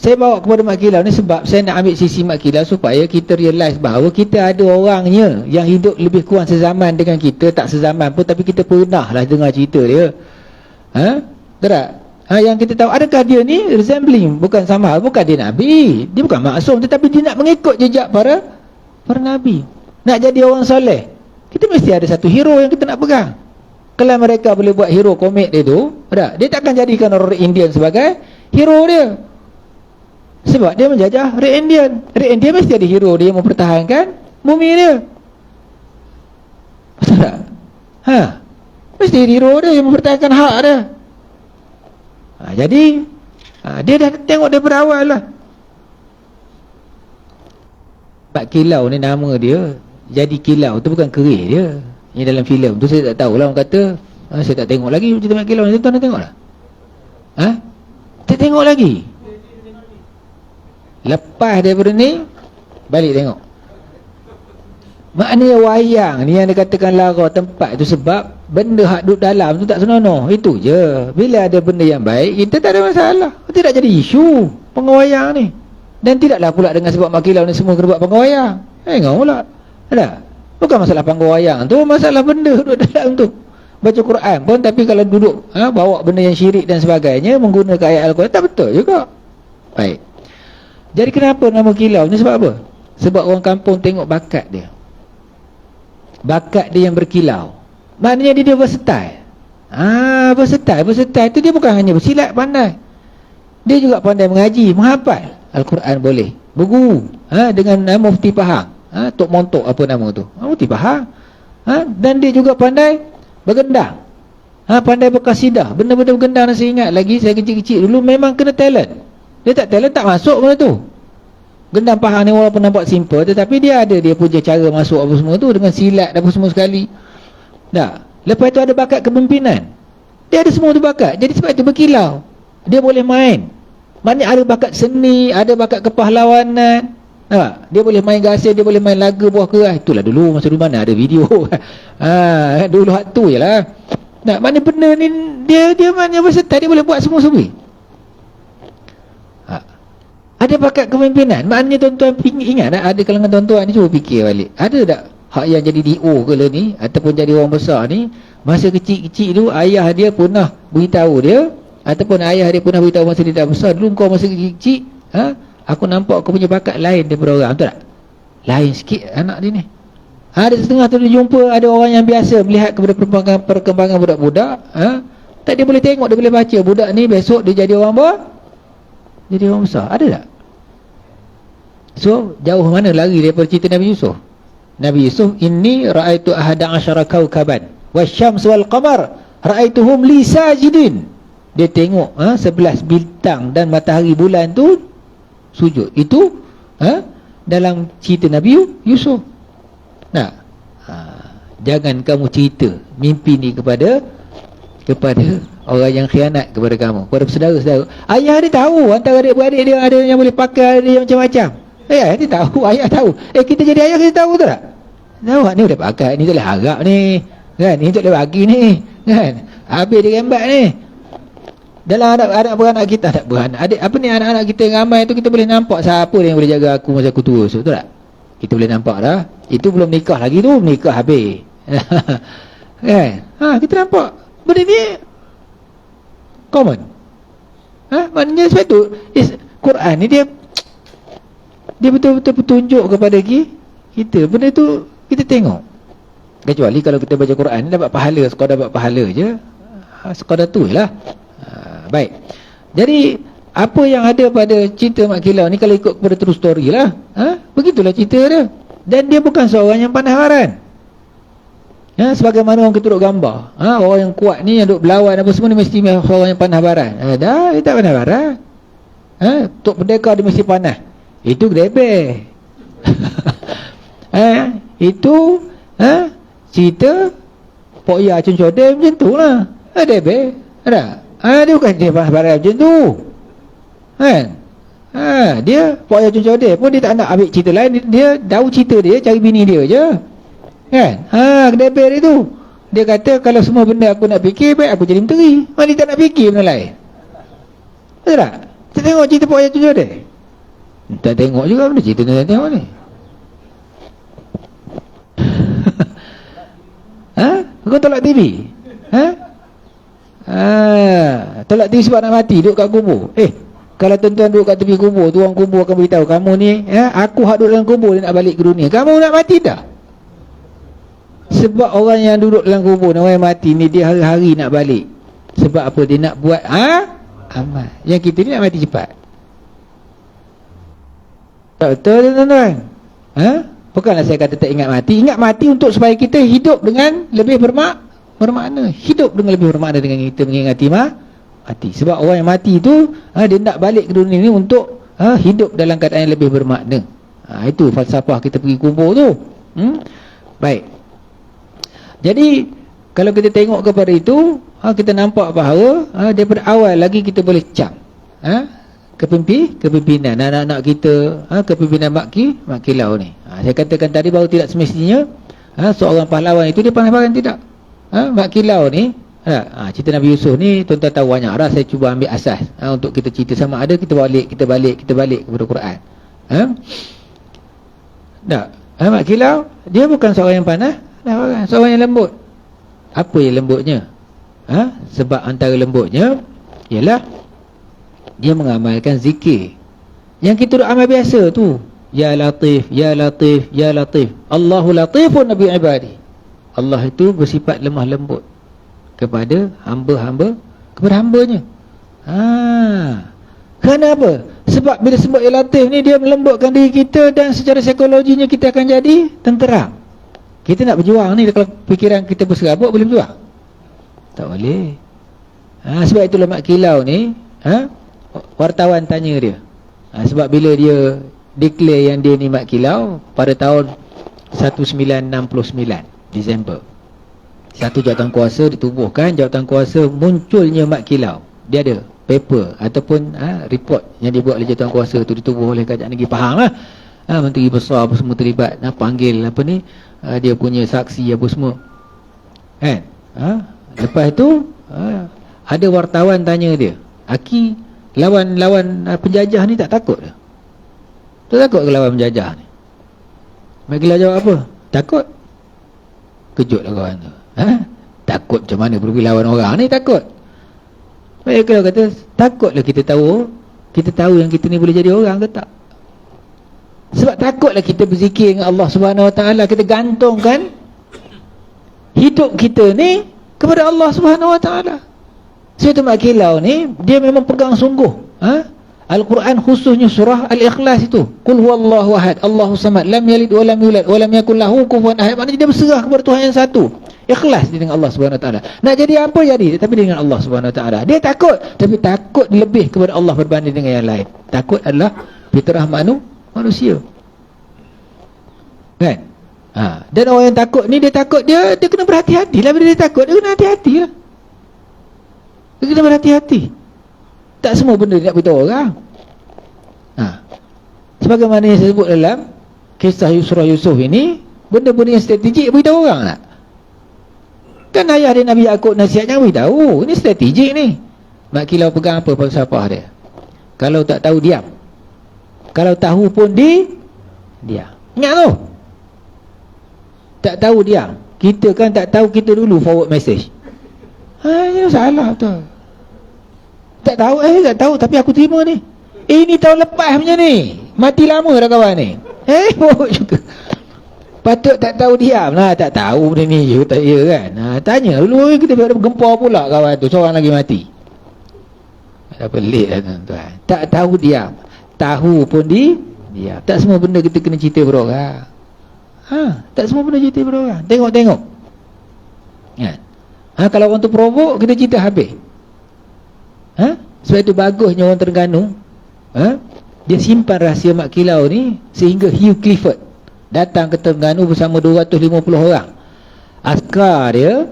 Saya bawa kepada Mat Kilau ni sebab saya nak ambil sisi Mat Kilau supaya kita realize bahawa kita ada orangnya yang hidup lebih kurang sezaman dengan kita. Tak sezaman pun, tapi kita pernah lah dengar cerita dia. Tak? Yang kita tahu, adakah dia ni resembling, bukan sama, bukan dia Nabi, dia bukan maksum, tetapi dia nak mengikut jejak para Nabi, nak jadi orang soleh. Kita mesti ada satu hero yang kita nak pegang. Kalau mereka boleh buat hero komik dia tu, dia takkan jadikan orang Indian sebagai hero dia. Sebab dia menjajah Red Indian. Red Indian mesti ada hero dia mempertahankan bumi dia. Betul tak? Mesti hero dia yang mempertahankan hak dia. Jadi dia dah tengok daripada awal lah. Pak Kilau ni nama dia. Jadi kilau tu bukan kerih dia. Ini dalam filem tu saya tak tahulah. Orang kata saya tak tengok lagi cerita Mat Kilau ni. Tuan dah tengok lah? Tak tengok lagi. Lepas daripada ni balik tengok. Maknanya wayang ni yang dikatakan lara tempat tu sebab benda hak duduk dalam tu tak senonoh. Itu je. Bila ada benda yang baik, kita tak ada masalah. Tidak jadi isu pengawayang ni. Dan tidaklah pula dengan sebab Mat Kilau ni semua kena buat pengawayang. Tengok pula. Ada? Bukan masalah pengawayang tu, masalah benda duduk dalam tu. Baca Quran pun, tapi kalau duduk bawa benda yang syirik dan sebagainya, menggunakan ayat Al-Quran, tak betul juga. Baik. Jadi kenapa nama Kilau ni? Sebab apa? Sebab orang kampung tengok bakat dia. Bakat dia yang berkilau. Maknanya dia versatile. Versatile tu dia bukan hanya bersilat pandai. Dia juga pandai mengaji, menghafal Al-Quran boleh. Berguru dengan Mufti Pahang. Tok Montok apa nama tu? Mufti Pahang. Dan dia juga pandai bergendang. Pandai berkasidah. Benda-benda bergendang saya ingat lagi, saya kecil-kecil dulu memang kena talent. Dia tak talent tak masuk benda tu. Gendang Pahang ni walaupun nampak simple, tetapi dia ada dia punya cara masuk apa semua tu dengan silat apa semua sekali. Lepas tu ada bakat kepimpinan. Dia ada semua tu bakat. Jadi sebab itu berkilau. Dia boleh main. Maknanya ada bakat seni, ada bakat kepahlawanan. Dia boleh main gasing, dia boleh main laga buah kerah. Itulah dulu, masa dulu mana ada video. Dulu hak tu je lah. Maknanya benda ni dia maknanya versatile, dia boleh buat semua-semua. Ada bakat kepimpinan. Maknanya tuan-tuan ingat tak? Ada kalangan tuan-tuan ni cuba fikir balik. Ada tak hak yang jadi DO ke lah ni, ataupun jadi orang besar ni, masa kecil-kecil tu ayah dia pernah beritahu dia, ataupun ayah dia pernah beritahu masa dia dah besar, dulu kau masa kecil, aku nampak kau punya bakat lain daripada orang. Betul tak? Lain sikit anak dia ni. Ada setengah tu dia jumpa ada orang yang biasa melihat kepada perkembangan budak-budak, tak dia boleh tengok, dia boleh baca budak ni besok dia jadi orang apa? Jadi orang besar. Ada tak? So jauh mana lari daripada cerita Nabi Yusuf. Nabi Yusuf, inni ra'aitu ahada asyara kawkaban wasyams wal qamar ra'aituhum li sajidin. Dia tengok 11 bintang dan matahari bulan tu sujud. Itu dalam cerita Nabi Yusuf. Jangan kamu cerita mimpi ni kepada orang yang khianat kepada kamu, kepada saudara-saudara. Ayah dia tahu antara adik-beradik dia ada yang boleh pakai, ada yang macam-macam. Ayah dia tahu, ayah tahu. Kita jadi ayah kita tahu tak? Tahu ni boleh pakai, ni tak boleh harap ni, kan? Ni tak boleh bagi ni, kan? Habis dia gambar ni. Dalam anak beranak kita, tak beranak, adik apa ni, anak-anak kita yang ramai tu, kita boleh nampak siapa dia yang boleh jaga aku masa aku tua. Betul tak? Kita boleh nampak dah. Itu belum nikah lagi tu, nikah habis. Kan? Kita nampak benda ni common. Maknanya sebab tu Quran ni dia betul-betul petunjuk kepada kita. Benda tu kita tengok. Kecuali kalau kita baca Quran ni dapat pahala, sekadar dapat pahala je, sekadar tu je lah. Baik. Jadi apa yang ada pada cerita Mat Kilau ni, kalau ikut kepada true story lah, begitulah cerita dia. Dan dia bukan seorang yang pandai haran. Sebagaimana orang kita duduk gambar, orang yang kuat ni, yang duduk berlawan apa semua ni, mesti seorang yang pandai haran. Dia tak pandai haran. Tok Pendekar dia mesti pandai. Itu grebeh. Itu cerita Pok Ya Cun Chodem macam tu lah. Grebeh. Dia bukan dia pandai haran macam tu, kan? Dia Pok Ya Cun Chodem pun dia tak nak ambil cerita lain. Dia tahu cerita dia, cari bini dia je, kan? Kedebel itu dia kata kalau semua benda aku nak fikir, baik aku jadi menteri. Dia tak nak fikir benda lain. Betul tak? Kita tengok cerita Pok Ya Cun Chodem. Tak tengok juga benda cerita ni, tak tengok ni. Kau tolak TV? Tolak TV sebab nak mati, duduk kat kubur. Kalau tuan-tuan duduk kat tepi kubur tu, orang kubur akan beritahu kamu ni, aku hak duduk dalam kubur, dia nak balik ke dunia. Kamu nak mati dah. Sebab orang yang duduk dalam kubur, orang yang mati ni, dia hari-hari nak balik. Sebab apa? Dia nak buat amal. Yang kita ni nak mati cepat. Tak betul tuan-tuan? Bukanlah saya kata tak ingat mati. Ingat mati untuk supaya kita hidup dengan lebih bermakna. Hidup dengan lebih bermakna dengan kita mengingati mati. Sebab orang yang mati tu dia nak balik ke dunia ni untuk hidup dalam keadaan yang lebih bermakna. Itu falsafah kita pergi kubur tu. Baik. Jadi kalau kita tengok kepada itu, kita nampak bahawa daripada awal lagi kita boleh cam kepimpinan anak-anak kita, kepimpinan Mak Kilau ni. Saya katakan tadi bahawa tidak semestinya seorang pahlawan itu dia pandai-pandai, tidak. Mak Kilau ni, cerita Nabi Yusuf ni tuan-tuan tahu banyak dah. Saya cuba ambil asas untuk kita cerita, sama ada kita balik kepada Quran. Mak Kilau dia bukan seorang yang panas, seorang yang lembut. Apa yang lembutnya? Sebab antara lembutnya ialah dia mengamalkan zikir yang kita amal biasa tu. Ya Latif, Ya Latif, Ya Latif. Allahu latifun nabi ibadi. Allah itu bersifat lemah lembut kepada hamba-hambanya. Kenapa? Sebab bila sebut Ya Latif ni, dia melembutkan diri kita, dan secara psikologinya kita akan jadi tenteram. Kita nak berjuang ni, kalau fikiran kita berserabut, boleh berjuang? Tak boleh. Sebab itulah Mak Kilau ni, wartawan tanya dia, sebab bila dia declare yang dia ni Mak Kilau pada tahun 1969 Disember, satu jawatan kuasa ditubuhkan. Jawatan kuasa munculnya Mak Kilau, dia ada paper ataupun report yang dibuat oleh jawatan kuasa tu, ditubuh oleh Kerajaan Negeri Pahang lah. Menteri besar apa semua terlibat, panggil dia punya saksi apa semua kan. Lepas tu ada wartawan tanya dia, Aki, lawan penjajah ni tak takut ke? Tak takut ke lawan penjajah ni? Mak Kilau jawab apa? Takut. Kejut lah kawan tu. Takut macam mana pergi lawan orang ni? Takut. Mak Kilau kata, takutlah kita tahu yang kita ni boleh jadi orang ke tak. Sebab takutlah kita berzikir dengan Allah Subhanahu Wa Taala, kita gantungkan hidup kita ni kepada Allah Subhanahu Wa Taala. Sebab Mak Kilau ni dia memang pegang sungguh Al-Quran, khususnya surah Al-Ikhlas itu. Qul huwallahu ahad, Allahu samad, lam yalid wa lam yulad wa lam yakul lahu kufuwan ahad. Maknanya dia berserah kepada Tuhan yang satu. Ikhlas dia dengan Allah Subhanahu Wa Taala. Nak jadi apa jadi, tapi dengan Allah Subhanahu Wa Taala. Dia takut, tapi takut lebih kepada Allah berbanding dengan yang lain. Takut adalah fitrah manusia. Kan? Dan orang yang takut ni, dia takut dia kena berhati-hati lah. Bila dia takut, dia kena hati-hati lah. Dia kena berhati-hati. Tak semua benda dia nak beritahu orang. Sebagaimana yang saya sebut dalam kisah surah Yusuf ini, benda-benda yang strategik beritahu orang tak? Kan ayah dia Nabi Yaakob nasihat, jangan beritahu. Ini strategik ni. Mak Kilau pegang apa falsafah dia? Kalau tak tahu, diam. Kalau tahu pun diam. Ingat tu, tak tahu diam. Kita kan tak tahu, kita dulu forward message. Ini salah tu. Tak tahu, tak tahu, tapi aku terima ni. Ini tahun lepas punya ni. Mati lama dah kawan ni. Juga. Patut tak tahu diam lah. Tak tahu benda ni je, tak ya kan. Tanya dulu, kita biar gempar pula kawan tu, seorang lagi mati. Dah pelik lah tuan-tuan. Tak tahu diam, tahu pun diam. Tak semua benda kita kena cerita berorang. Tak semua benda cerita berorang. Tengok kan? Kalau orang tu provok, kita cerita habis. Sebab itu bagusnya orang Terengganu, dia simpan rahsia Mak Kilau ni, sehingga Hugh Clifford datang ke Terengganu bersama 250 orang askar dia,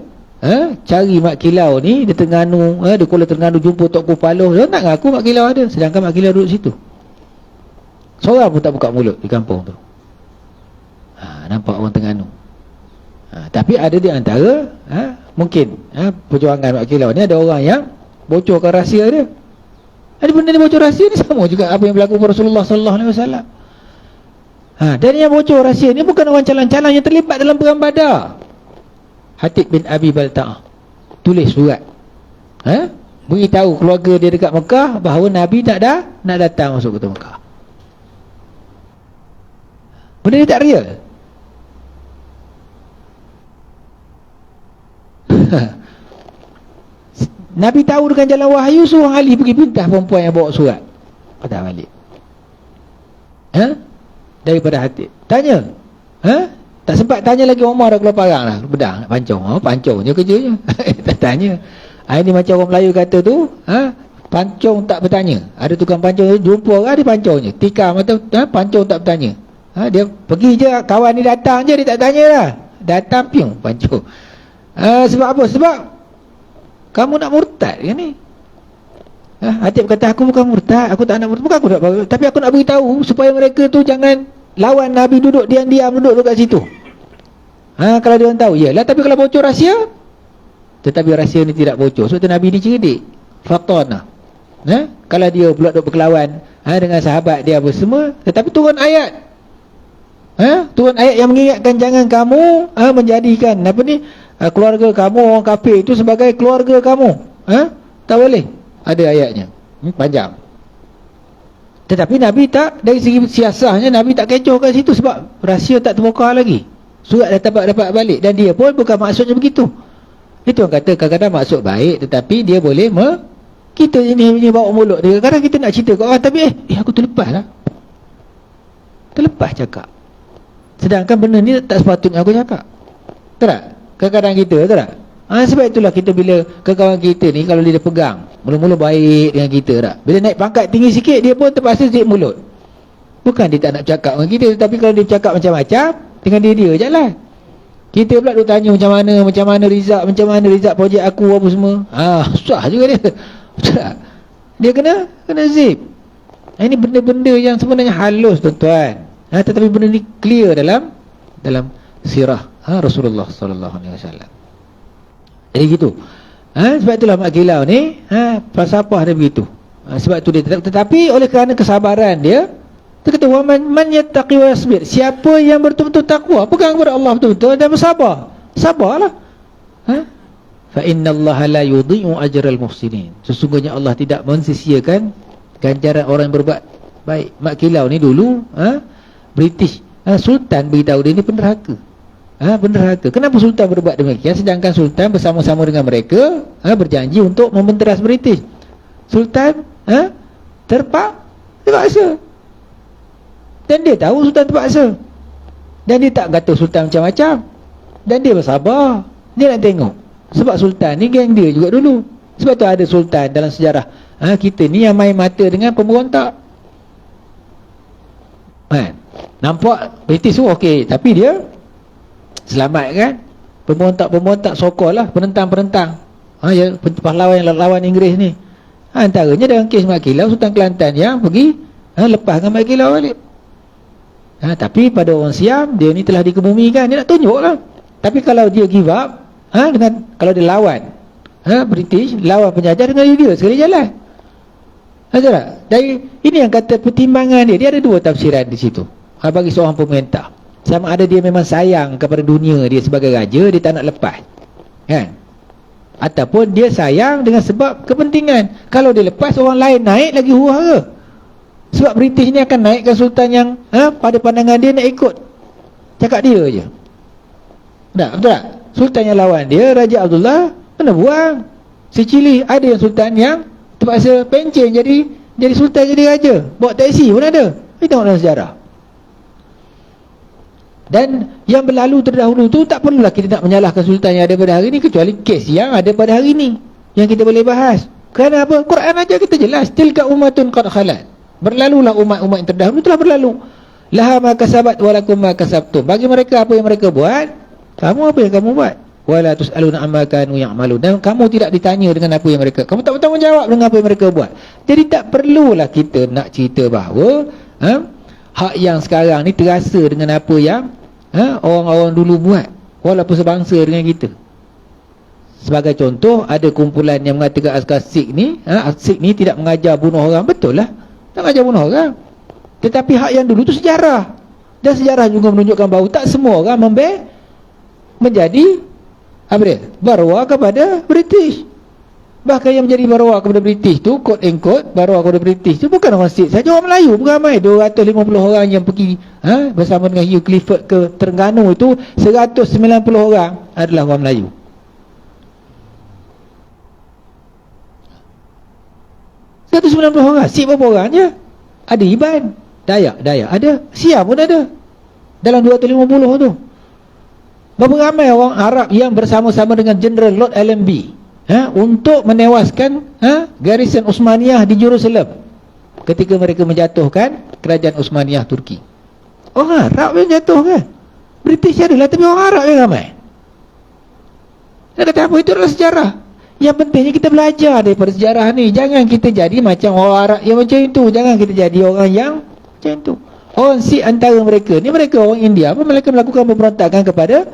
cari Mak Kilau ni di Terengganu, di Kuala Terengganu, jumpa Tok Kupaloh. Dia tak ngaku Mak Kilau ada, sedangkan Mak Kilau duduk situ. Seorang pun tak buka mulut di kampung tu. Nampak orang Terengganu. Tapi ada di antara mungkin perjuangan Mak Kilau ni, ada orang yang bocorkan rahsia dia. Ada benda ni bocor rahsia ni sama juga apa yang berlaku pada Rasulullah sallallahu alaihi wasallam. Dan yang bocor rahsia ni bukan orang calang-calang yang terlibat dalam perang Badar. Hatib bin Abi Balta'ah tulis surat, beritahu keluarga dia dekat Mekah bahawa Nabi nak datang masuk ke Mekah. Benda ni tak real. Nabi tahu dengan jalan wahyu, suruh Ali pergi pintas perempuan yang bawa surat, patah balik. Daripada hati. Tanya. Tak sempat tanya lagi, Umar dah keluar parang lah, pedang nak pancung. Pancung je kerjanya. Tak tanya. Ini macam orang Melayu kata tu, pancung tak bertanya. Ada tukang pancung, jumpa orang dia pancung je, tikam atau pancung tak bertanya. Dia pergi je, kawan ni datang je, dia tak tanya lah, datang piung pancung. Sebab apa? Sebab kamu nak murtad kan ni? Hatib kata, aku bukan murtad, aku tak nak murtad, bukan aku nak, tapi aku nak beritahu supaya mereka tu jangan lawan Nabi, duduk diam-diam, duduk kat situ. Kalau dia orang tahu, yalah, tapi kalau bocor rahsia. Tetapi rahsia ni tidak bocor, sebab tu Nabi ni cerdik, fatana. Kalau dia pula duduk berkelawan dengan sahabat dia apa semua, tetapi turun ayat, turun ayat yang mengingatkan jangan kamu menjadikan apa ni, keluarga kamu orang kafir itu sebagai keluarga kamu. Tak boleh. Ada ayatnya, panjang. Tetapi Nabi tak, dari segi siasahnya Nabi tak kecoh kat situ, sebab rahsia tak terbongkar lagi, surat dah dapat balik, dan dia pun bukan maksudnya begitu. Itu orang kata kadang-kadang maksud baik, tetapi dia boleh kita ini bawa mulut dia. Kadang-kadang kita nak cerita kat orang, tapi aku terlepas lah, terlepas cakap, sedangkan benda ni tak sepatutnya aku cakap. Tak? Kadang-kadang kita tak? Sebab itulah kita bila kawan kita ni, kalau dia pegang, mula-mula baik dengan kita tak? Bila naik pangkat tinggi sikit, dia pun terpaksa zip mulut. Bukan dia tak nak cakap dengan kita, tapi kalau dia cakap macam-macam, dengan dia je lah. Kita pula duk tanya macam mana Rizak projek aku apa semua. Susah juga dia. Tak? Dia kena zip. Ini benda-benda yang sebenarnya halus, tuan-tuan. Tetapi benda ni clear dalam sirah Rasulullah sallallahu alaihi wasallam. Jadi gitu. Sebab itulah mak kilau ni, falsafah dia begitu. Sebab tu dia tetapi oleh kerana kesabaran dia kata, wa man yattaqi wa yasbir, siapa yang betul-betul takwa, pegang kepada Allah betul-betul dan bersabar, sabarlah. Fa innallaha la yudhi'u ajral muhsinin, sesungguhnya Allah tidak mensia-siakan ganjaran orang yang berbuat baik. Mak kilau ni dulu British, Sultan beritahu dia ni penderhaka. Penderhaka. Kenapa Sultan berbuat demikian, sedangkan Sultan bersama-sama dengan mereka berjanji untuk mementeras British. Sultan terpaksa. Dan dia tahu Sultan terpaksa, dan dia tak kata Sultan macam-macam, dan dia bersabar. Dia nak tengok, sebab Sultan ni geng dia juga dulu. Sebab tu ada Sultan dalam sejarah kita ni yang main mata dengan pemberontak. Nampak British tu okey, tapi dia selamat kan. Pemberontak sokol lah, penentang pahlawan lawan Inggeris ni. Antaranya dalam kes Mak Kilau, Sultan Kelantan yang pergi lepas dengan Mak Kilau balik. Tapi pada orang Siam, dia ni telah dikebumikan, dia nak tunjuk lah. Tapi kalau dia give up, kalau dia lawan British, lawan penjajah, dengan dia sekali jalan. Tak? Dari ini yang kata pertimbangan dia ada dua tafsiran di situ. Bagi seorang pemerintah, sama ada dia memang sayang kepada dunia dia sebagai raja, dia tak nak lepas, kan? Ataupun dia sayang dengan sebab kepentingan. Kalau dia lepas, orang lain naik lagi huru-hara. Sebab British ni akan naikkan Sultan yang pada pandangan dia nak ikut cakap dia je. Betul tak? Sultan yang lawan dia, Raja Abdullah, kena buang. Sicily ada yang Sultan yang terpaksa pencen jadi Sultan, jadi raja, bawa taksi pun ada. Kita tengok dalam sejarah. Dan yang berlalu terdahulu tu tak perlulah kita nak menyalahkan Sultan yang ada pada hari ni, kecuali kes yang ada pada hari ni yang kita boleh bahas. Kerana apa? Quran aja kita jelas, tilka ummatun qad khalat, berlalulah umat-umat yang terdahulu telah berlalu. Laha ma kasabat wa lakum ma kasabtum, bagi mereka apa yang mereka buat, kamu apa yang kamu buat. Wala tusaluna amma kanu ya'malun, dan kamu tidak ditanya dengan apa yang mereka, kamu tak bertanggungjawab dengan apa yang mereka buat. Jadi tak perlulah kita nak cerita bahawa hak yang sekarang ni terasa dengan apa yang orang-orang dulu buat, walaupun sebangsa dengan kita. Sebagai contoh, ada kumpulan yang mengatakan askar Sikh ni tidak mengajar bunuh orang. Betul lah, tak mengajar bunuh orang. Tetapi hak yang dulu tu sejarah, dan sejarah juga menunjukkan bahawa tak semua orang menjadi barwa kepada British. Bahkan yang menjadi barwa kepada British tu, quote and quote, barwa kepada British tu bukan orang Sikh saja, orang Melayu pun ramai. 250 orang yang pergi bersama dengan Hugh Clifford ke Terengganu itu, 190 orang adalah orang Melayu. 190 orang. Sikh berapa orang je? Ada Iban, Dayak ada, Siam pun ada. Dalam 250 tu. Berapa ramai orang Arab yang bersama-sama dengan General Lord Allenby untuk menewaskan garisan Uthmaniyah di Jerusalem ketika mereka menjatuhkan kerajaan Uthmaniyah Turki. Orang Arab yang jatuhkan. British adalah, tapi orang Arab yang ramai. Dia kata apa? Itu adalah sejarah. Yang pentingnya kita belajar daripada sejarah ni. Jangan kita jadi macam orang Arab yang macam itu. Jangan kita jadi orang yang macam itu. Orang Sikh antara mereka ni, mereka orang India pun mereka melakukan pemberontakan kepada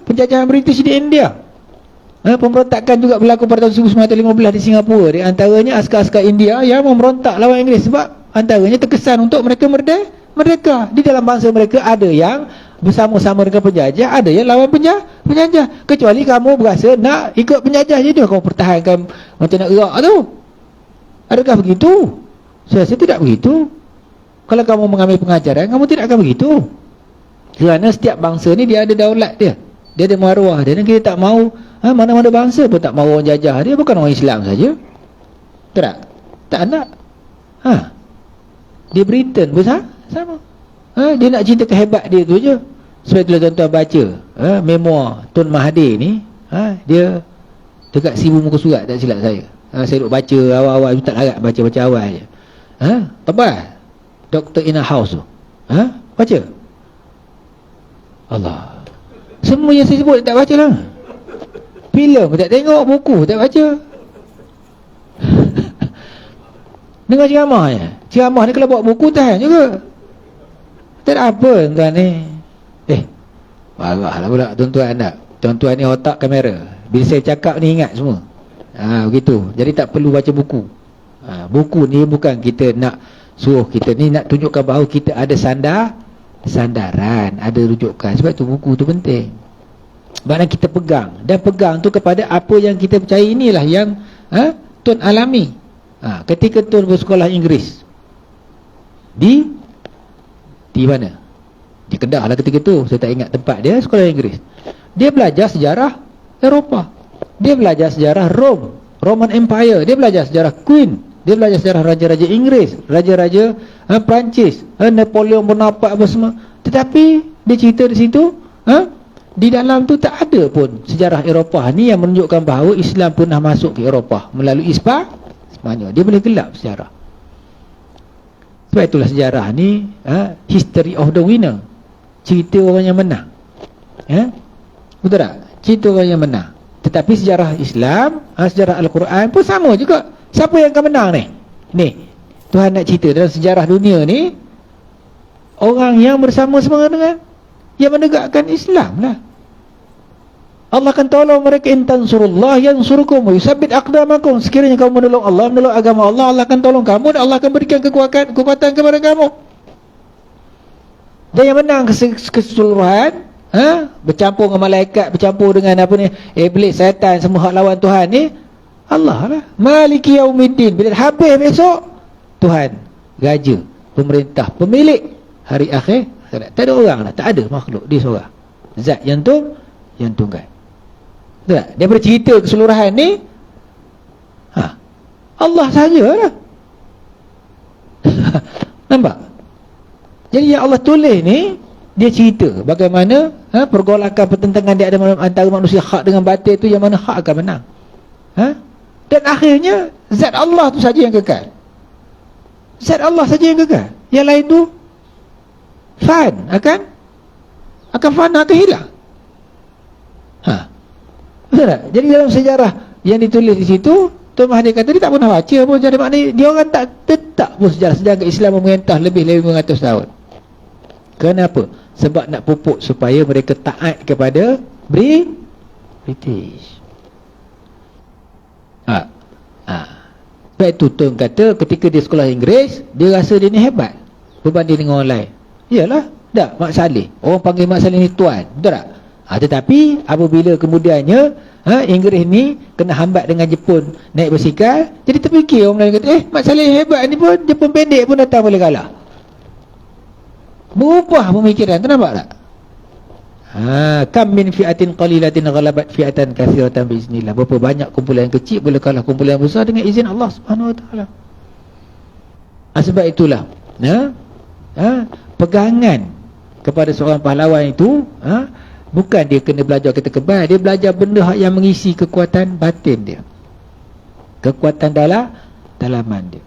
penjajahan British di India. Pemberontakan juga berlaku pada tahun 1915 di Singapura. Di antaranya askar-askar India yang memberontak lawan Inggeris sebab antaranya terkesan untuk mereka merdeka. Di dalam bangsa mereka ada yang bersama-sama dengan penjajah, ada yang lawan penjajah. Kecuali kamu berasa nak ikut penjajah je tu, kamu pertahankan macam nak gerak tu. Adakah begitu? Saya rasa tidak begitu. Kalau kamu mengambil pengajaran, kamu tidak akan begitu. Kerana setiap bangsa ni dia ada daulat dia. Dia ada maruah dia. Dan kita tak mahu, mana-mana bangsa pun tak mahu orang jajah dia. Bukan orang Islam saja. Tak? Tak nak. Di Britain pun sama. Dia nak cerita kehebat dia tu je. Sebab itulah tuan-tuan baca memoir Tun Mahathir ni, dia dekat 1000 muka surat tak silap saya. Saya duk baca awal-awal, tak larat baca awal je. Tebal Dr. In a House tu. Baca. Allah. Semua yang saya sebut tak baca lah. Filem tak tengok, buku tak baca. Dengar ceramah je. Ceramah ni kalau bawa buku tahan juga. Tak ada apa tuan ni. Marahlah pula tuan-tuan nak. Tuan-tuan ni otak kamera. Bila saya cakap ni ingat semua. Begitu. Jadi tak perlu baca buku. Buku ni bukan kita nak suruh kita ni, nak tunjukkan bahawa kita ada sandaran, ada rujukan. Sebab tu buku tu penting. Maknanya kita pegang. Dan pegang tu kepada apa yang kita percaya. Inilah yang Tun alami. Ketika Tun bersekolah Inggeris di mana? Di Kedah lah ketika tu. Saya tak ingat tempat dia, sekolah Inggeris. Dia belajar sejarah Eropah. Dia belajar sejarah Roman Empire. Dia belajar sejarah Queen. Dia belajar sejarah raja-raja Inggeris, raja-raja Perancis, Napoleon Bonaparte apa semua. Tetapi dia cerita di situ, di dalam tu tak ada pun sejarah Eropah ni yang menunjukkan bahawa Islam pernah masuk ke Eropah melalui Spanyol. Dia boleh gelap sejarah. Sebab itulah sejarah ni history of the winner. Cerita orang yang menang. Betul tak? Cerita orang yang menang. Tetapi sejarah Islam, sejarah Al-Quran pun sama juga. Siapa yang akan menang ni? Ni, Tuhan nak cerita dalam sejarah dunia ni, orang yang bersama-sama dengan yang menegakkan Islam lah. Allah akan tolong mereka. In tansurullah yansurkum wa yusabbit aqdamakum. Sekiranya kamu menolong Allah, menolong agama Allah, Allah akan tolong kamu dan Allah akan berikan kekuatan kepada kamu. Dan yang menang keseluruhan, bercampur dengan malaikat, bercampur dengan apa ni, iblis, syaitan, semua hak lawan Tuhan ni, Allah lah. Maliki yaumiddin. Bila habis besok, Tuhan, raja, pemerintah, pemilik hari akhir. Tak ada orang lah, tak ada makhluk, dia seorang. Zat yang tunggal. Tak? Daripada cerita keseluruhan ni, Allah sahajalah. Nampak? Jadi yang Allah tulis ni, dia cerita bagaimana pergolakan pertentangan dia ada antara manusia hak dengan batil tu, yang mana hak akan menang. Dan akhirnya zat Allah tu saja yang kekal. Zat Allah saja yang kekal. Yang lain tu akan fana, akan hilang. Betul tak? Jadi dalam sejarah yang ditulis di situ, Tuan Mahathir kata dia tak pernah baca pun. Jadi maknanya dia orang tak tetap pun sejarah Islam memerintah lebih 500 tahun. Kenapa? Sebab nak pupuk supaya mereka taat kepada British. Sebab itu Tuan kata ketika dia sekolah Inggeris, dia rasa dia ni hebat berbanding dengan orang lain. Iyalah, tak, Mak Saleh. Orang panggil Mak Saleh ni tuan, betul tak? Tetapi apabila kemudiannya Inggeris ni kena hambat dengan Jepun naik basikal, jadi terfikir orang lain kata, Mak Saleh hebat ni pun, Jepun pendek pun datang boleh kalah. Berubah pemikiran, tu nampak tak? Kam min fi'atin qalilatin ghalabat fi'atan katsiratan biiznillah. Berapa banyak kumpulan yang kecil boleh kalah kumpulan yang besar dengan izin Allah Subhanahu wa taala. Sebab itulah pegangan kepada seorang pahlawan itu bukan dia kena belajar kita kebal, dia belajar benda yang mengisi kekuatan batin dia, kekuatan dalaman dia.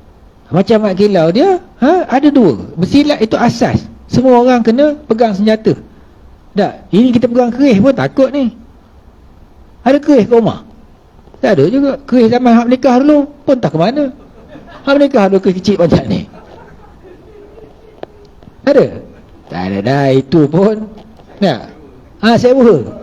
Macam mak kilau dia ada dua. Bersilat itu asas. Semua orang kena pegang senjata. Tak, ini kita pegang kerih pun takut ni. Ada kerih ke rumah? Tak ada juga. Kerih zaman hak menikah dulu pun tak ke mana. Hak menikah dulu kerih kecil macam ni. Ada? Tak ada dah, itu pun. Tak. Sewa.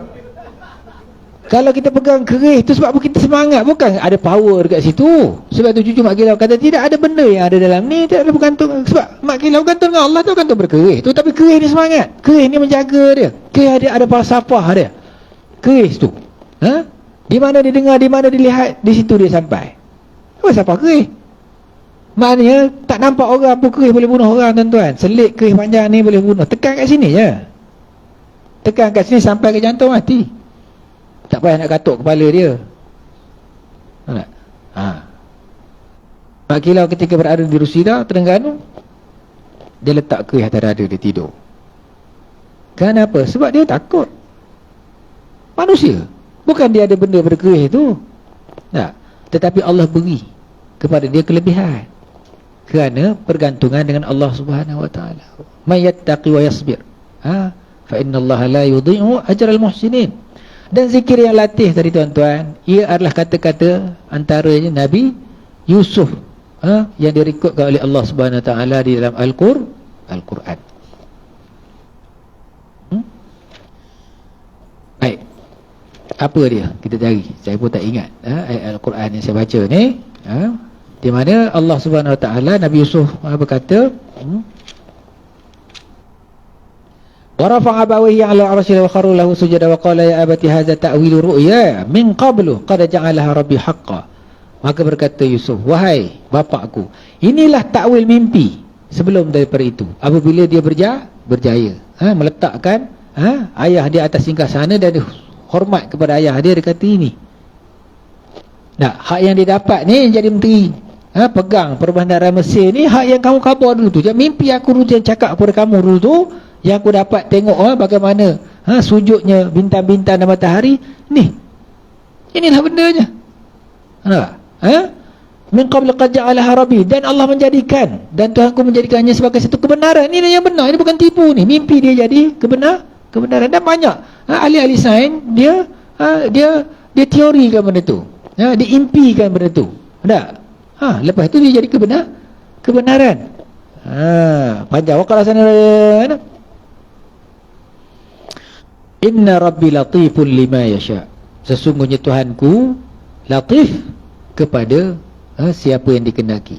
Kalau kita pegang kerih tu sebab kita semangat, bukan ada power dekat situ. Sebab tu cucu mak kilau kata tidak ada benda yang ada dalam ni, tak ada bergantung. Sebab mak kilau bergantung dengan Allah tu, bergantung berkerih tu. Tapi kerih ni semangat, kerih ni menjaga dia, kerih ada falsafah dia. Kerih tu di mana dia dengar, di mana dia lihat, di situ dia sampai. Falsafah kerih. Maknanya tak nampak orang pun kerih boleh bunuh orang, tuan-tuan. Selit kerih panjang ni boleh bunuh. Tekan kat sini je, tekan kat sini sampai ke jantung mati. Tak payah nak katuk kepala dia. Tak? Mak kilau ketika berada di Rusida, Terengganu, dia letak kerih atas dada, dia tidur. Kenapa? Sebab dia takut. Manusia, bukan dia ada benda pada kerih tu. Tak? Tetapi Allah beri kepada dia kelebihan kerana pergantungan dengan Allah Subhanahu wa taala. May yattaqi wa yasbir. Fa innallaha la yudhi'u ajral muhsinin. Dan zikir yang latih tadi, tuan-tuan, ia adalah kata-kata antaranya Nabi Yusuf yang direkodkan oleh Allah Subhanahu wa taala di dalam Al-Quran. Baik. Apa dia? Kita cari. Saya pun tak ingat ayat Al-Quran yang saya baca ni. Di mana Allah Subhanahu wa taala, Nabi Yusuf berkata, wa rafa'a abawayhi 'ala al-'arsyi wa kharru lahu sujada wa qala ya abati hadza ta'wilu ru'ya min qablu qad ja'alaha rabbi haqqan. Maka berkata Yusuf, wahai bapakku, inilah takwil mimpi sebelum daripada itu, apabila dia berjaya meletakkan ayah dia atas singgasana dan hormat kepada ayah dia, dia kata ini. Nah, hak yang dia dapat ni jadi menteri, pegang perbandaran Mesir ni, hak yang kamu khabar dulu tu, jadi mimpi aku dulu yang cakap kepada kamu dulu tu, yang aku dapat tengok bagaimana sujudnya bintang-bintang dan matahari ni. Inilah bendanya. Min qabl qad ja'alaha rabbi, dan Allah menjadikan, dan Tuhanku menjadikannya sebagai satu kebenaran. Ini yang benar, ini bukan tipu ni. Mimpi dia jadi kebenaran. Dan banyak ahli-ahli sains dia teorikan benda tu. Dia impikan benda tu. Tak? Lepas tu dia jadi kebenaran. Panjang wakala sana. Inna rabbi latifun lima yasha. Sesungguhnya Tuhanku latif kepada siapa yang dikehendaki.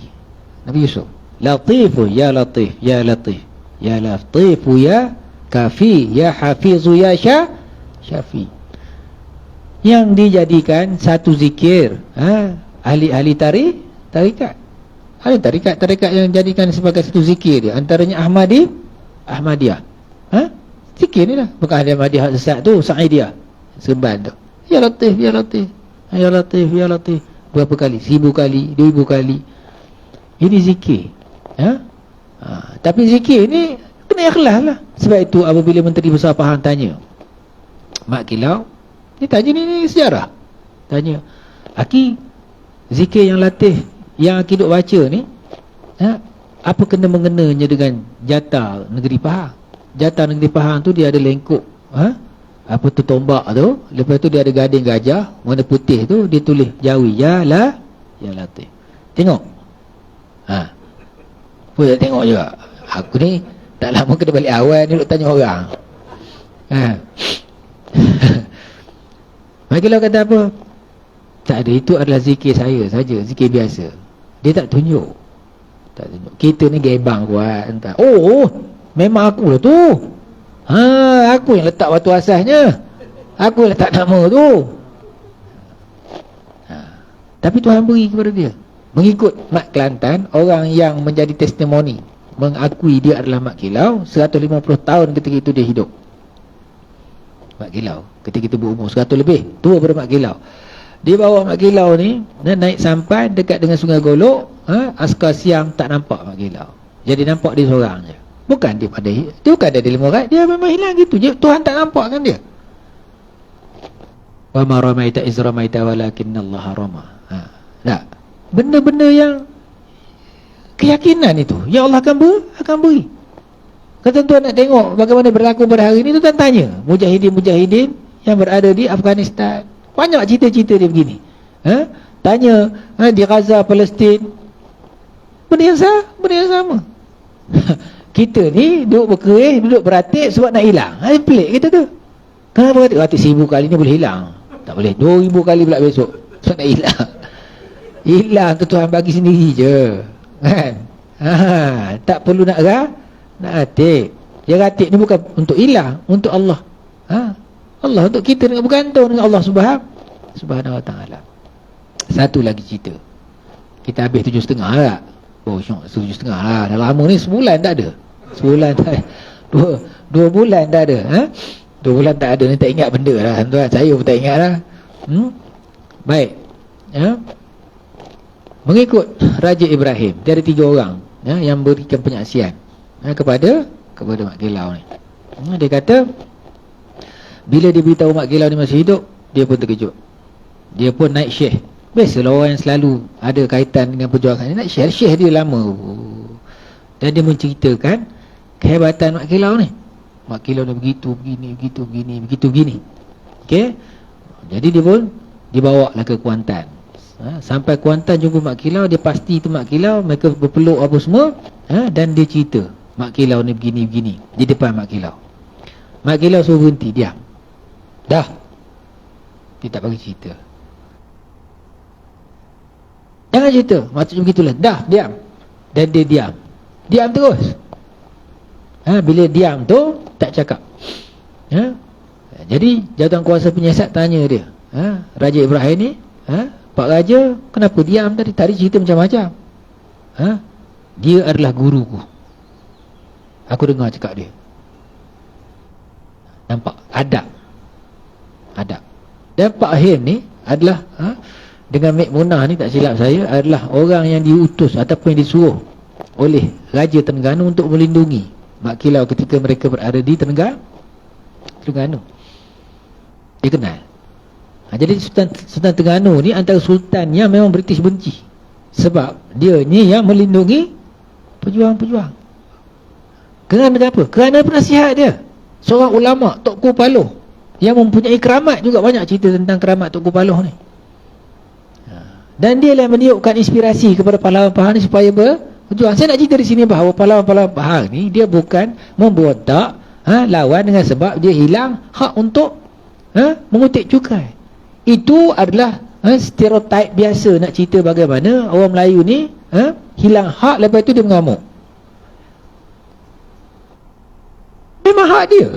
Nabi Yusuf, latifu ya latif, ya latif, ya latifu ya kafi, ya hafizu ya syafi. Yang dijadikan satu zikir ahli-ahli tarikat. Ahli tarikat yang jadikan sebagai satu zikir dia, antaranya Ahmadiyah. Zikir ni lah. Bukan ada Ahmadiyah sesat tu, Sa'idiyah Serban tu, ya latif, ya latif, ya latif, ya latif. Berapa kali? 1000 kali, 2000 kali. Ini zikir. Tapi zikir ni kena ikhlas lah. Sebab itu apabila Menteri Besar Pahang tanya mak kilau, ni tanya ni sejarah, tanya, Aki, zikir yang latif yang Aki duk baca ni, apa kena mengenanya dengan jatah negeri Pahang? Jatah negeri Pahang tu dia ada lengkuk, apa tu, tombak tu. Lepas tu dia ada gading gajah warna putih tu, dia tulis Jawi, ya latif. Tengok. Pun tak tengok juga. Aku ni tak lama kena balik awal ni duk tanya orang. Makilah kata apa? Tak ada, itu adalah zikir saya saja, zikir biasa. Dia tak tunjuk. Kita ni gebang kuat. Memang aku lah tu. Aku yang letak batu asasnya, aku yang letak nama tu. Tapi Tuhan beri kepada dia. Mengikut Mat Kelantan, orang yang menjadi testimoni mengakui dia adalah Mat Kilau, 150 tahun ketika itu dia hidup. Mak Kilau. Ketika kita berumur 100 lebih, tua pada Mak Kilau. Dia bawa Mak Kilau ni, naik sampai dekat dengan Sungai Golok. Askar siang tak nampak Mak Kilau. Jadi nampak dia seorang je. Bukan dia bukan ada 5 orang. Dia memang hilang gitu je. Tuhan tak nampak kan dia. Wa ma ramaita iz ramaita walakinnallaha rama. Tak. Benda-benda yang keyakinan itu, ya Allah akan beri. Kata tuan nak tengok bagaimana berlaku pada hari ini, tuan tanya mujahidin-mujahidin yang berada di Afghanistan. Banyak cerita-cerita dia begini. Tanya di Gaza, Palestin. Benda yang sama. Kita ni duduk berkerih, duduk beratik sebab nak hilang. Pelik kita tu. Kenapa beratik 1000 kali ni boleh hilang? Tak boleh. 2000 kali pula besok sebab nak hilang. Hilang tu Tuhan bagi sendiri je. Kan? Tak perlu nak atik. Yang atik ni bukan untuk hilang, untuk Allah. Allah untuk kita dengan bergantung dengan Allah Subhanahu Wa Taala. Satu lagi cerita. Kita habis 7.5 tak? Oh, syok 7.5 lah. Dah lama ni sebulan tak ada. Sebulan tak ada. Dua bulan tak ada. 2 bulan tak ada ni, tak ingat benda lah tuan. Saya pun tak ingat lah. Baik. Mengikut Raja Ibrahim, dia ada 3 orang yang berikan penyaksian kepada Mak Kilau ni. Dia kata bila dia beritahu Mak Kilau ni masih hidup, dia pun terkejut. Dia pun naik syekh. Biasalah orang yang selalu ada kaitan dengan perjuangan ni, naik syekh dia lama. Dan dia menceritakan kehebatan Mak Kilau ni. Mak Kilau dah begitu, begini. Okey. Jadi dia pun dibawa lah ke Kuantan. Sampai Kuantan jumpa Mak Kilau, dia pasti itu Mak Kilau, mereka berpeluk apa semua. Dan dia cerita Mak Kilau ni begini di depan Mak Kilau. Mak Kilau suruh berhenti, diam. Dah. Dia tak bagi cerita. Jangan cerita, maksudnya begitulah. Dah, diam. Dan dia diam. Diam terus. Bila diam tu tak cakap. Jadi jawatankuasa penyiasat tanya dia, Raja Ibrahim ni, Pak Raja, kenapa diam tadi? Tadi cerita macam-macam. Dia adalah guruku. Aku dengar cakap dia. Nampak? Adab. Dan Pak Him ni adalah dengan Maimunah ni, tak silap saya, adalah orang yang diutus ataupun yang disuruh oleh Raja Terengganu untuk melindungi Mak Kilau ketika mereka berada di Terengganu. Dia kenal. Jadi Sultan Terengganu ni antara sultan yang memang British benci. Sebab dia ni yang melindungi pejuang-pejuang. Kenapa? Kerana penasihat dia, seorang ulama, Tok Ku Paloh, yang mempunyai keramat juga. Banyak cerita tentang keramat Tok Ku Paloh ni. Dan dia yang meniupkan inspirasi kepada pahlawan-pahlawan ni supaya berjuang. Saya nak cerita di sini bahawa pahlawan-pahlawan Pahang ni, dia bukan memberontak lawan dengan sebab dia hilang hak untuk mengutip cukai. Itu adalah stereotip biasa nak cerita bagaimana orang Melayu ni hilang hak, lepas tu dia mengamuk. Memang hak dia.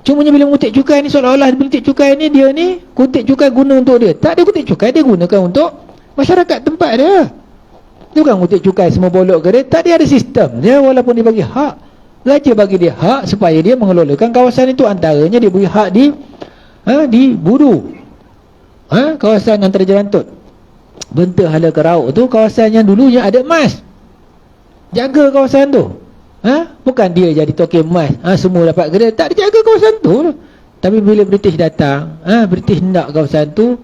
Cumanya bila mengutip cukai ni, seolah-olah mengutip cukai ni, dia ni kutip cukai guna untuk dia. Tak, dia kutip cukai dia gunakan untuk masyarakat tempat dia. Dia bukan kutip cukai semua bolok ke dia. Tak, dia ada sistem dia. Walaupun dia bagi hak, Raja bagi dia hak supaya dia mengelolakan kawasan itu. Antaranya dia beri hak di Budu, kawasan antara Jerantut, Benta, Hala Kerauk tu, kawasan yang dulunya ada emas. Jaga kawasan tu. Bukan dia jadi token emas, semua dapat kerja. Tak, dia jaga kawasan tu. Tapi bila British datang, British hendak kawasan tu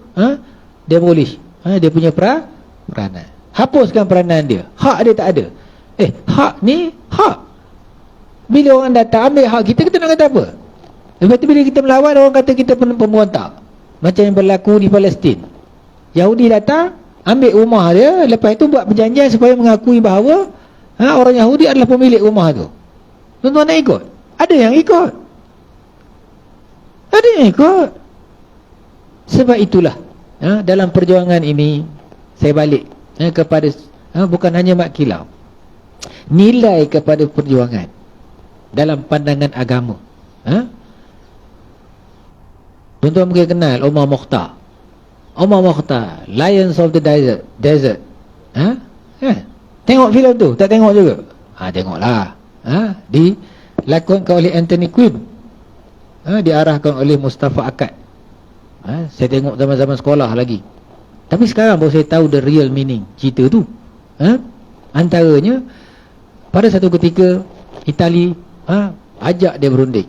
demolish. Dia punya peranan. Hapuskan peranan dia. Hak dia tak ada. Hak ni hak. Bila orang datang ambil hak kita, kita nak kata apa? Lepas tu bila kita melawan, orang kata kita pemberontak. Macam yang berlaku di Palestin. Yahudi datang ambil rumah dia, lepas itu buat perjanjian supaya mengakui bahawa orang Yahudi adalah pemilik rumah tu. Tuan-tuan nak ikut? Ada yang ikut. Sebab itulah dalam perjuangan ini, saya balik kepada bukan hanya Mak Kilau, nilai kepada perjuangan dalam pandangan agama. Tuan-tuan mungkin kenal Omar Mokhtar, Lions of the Desert. Tengok filem tu? Tak tengok juga? Tengoklah. Dilakonkan oleh Anthony Quinn. diarahkan oleh Mustafa Akkad. Saya tengok zaman-zaman sekolah lagi. Tapi sekarang baru saya tahu the real meaning cerita tu. Antaranya, pada satu ketika Itali ajak dia berunding,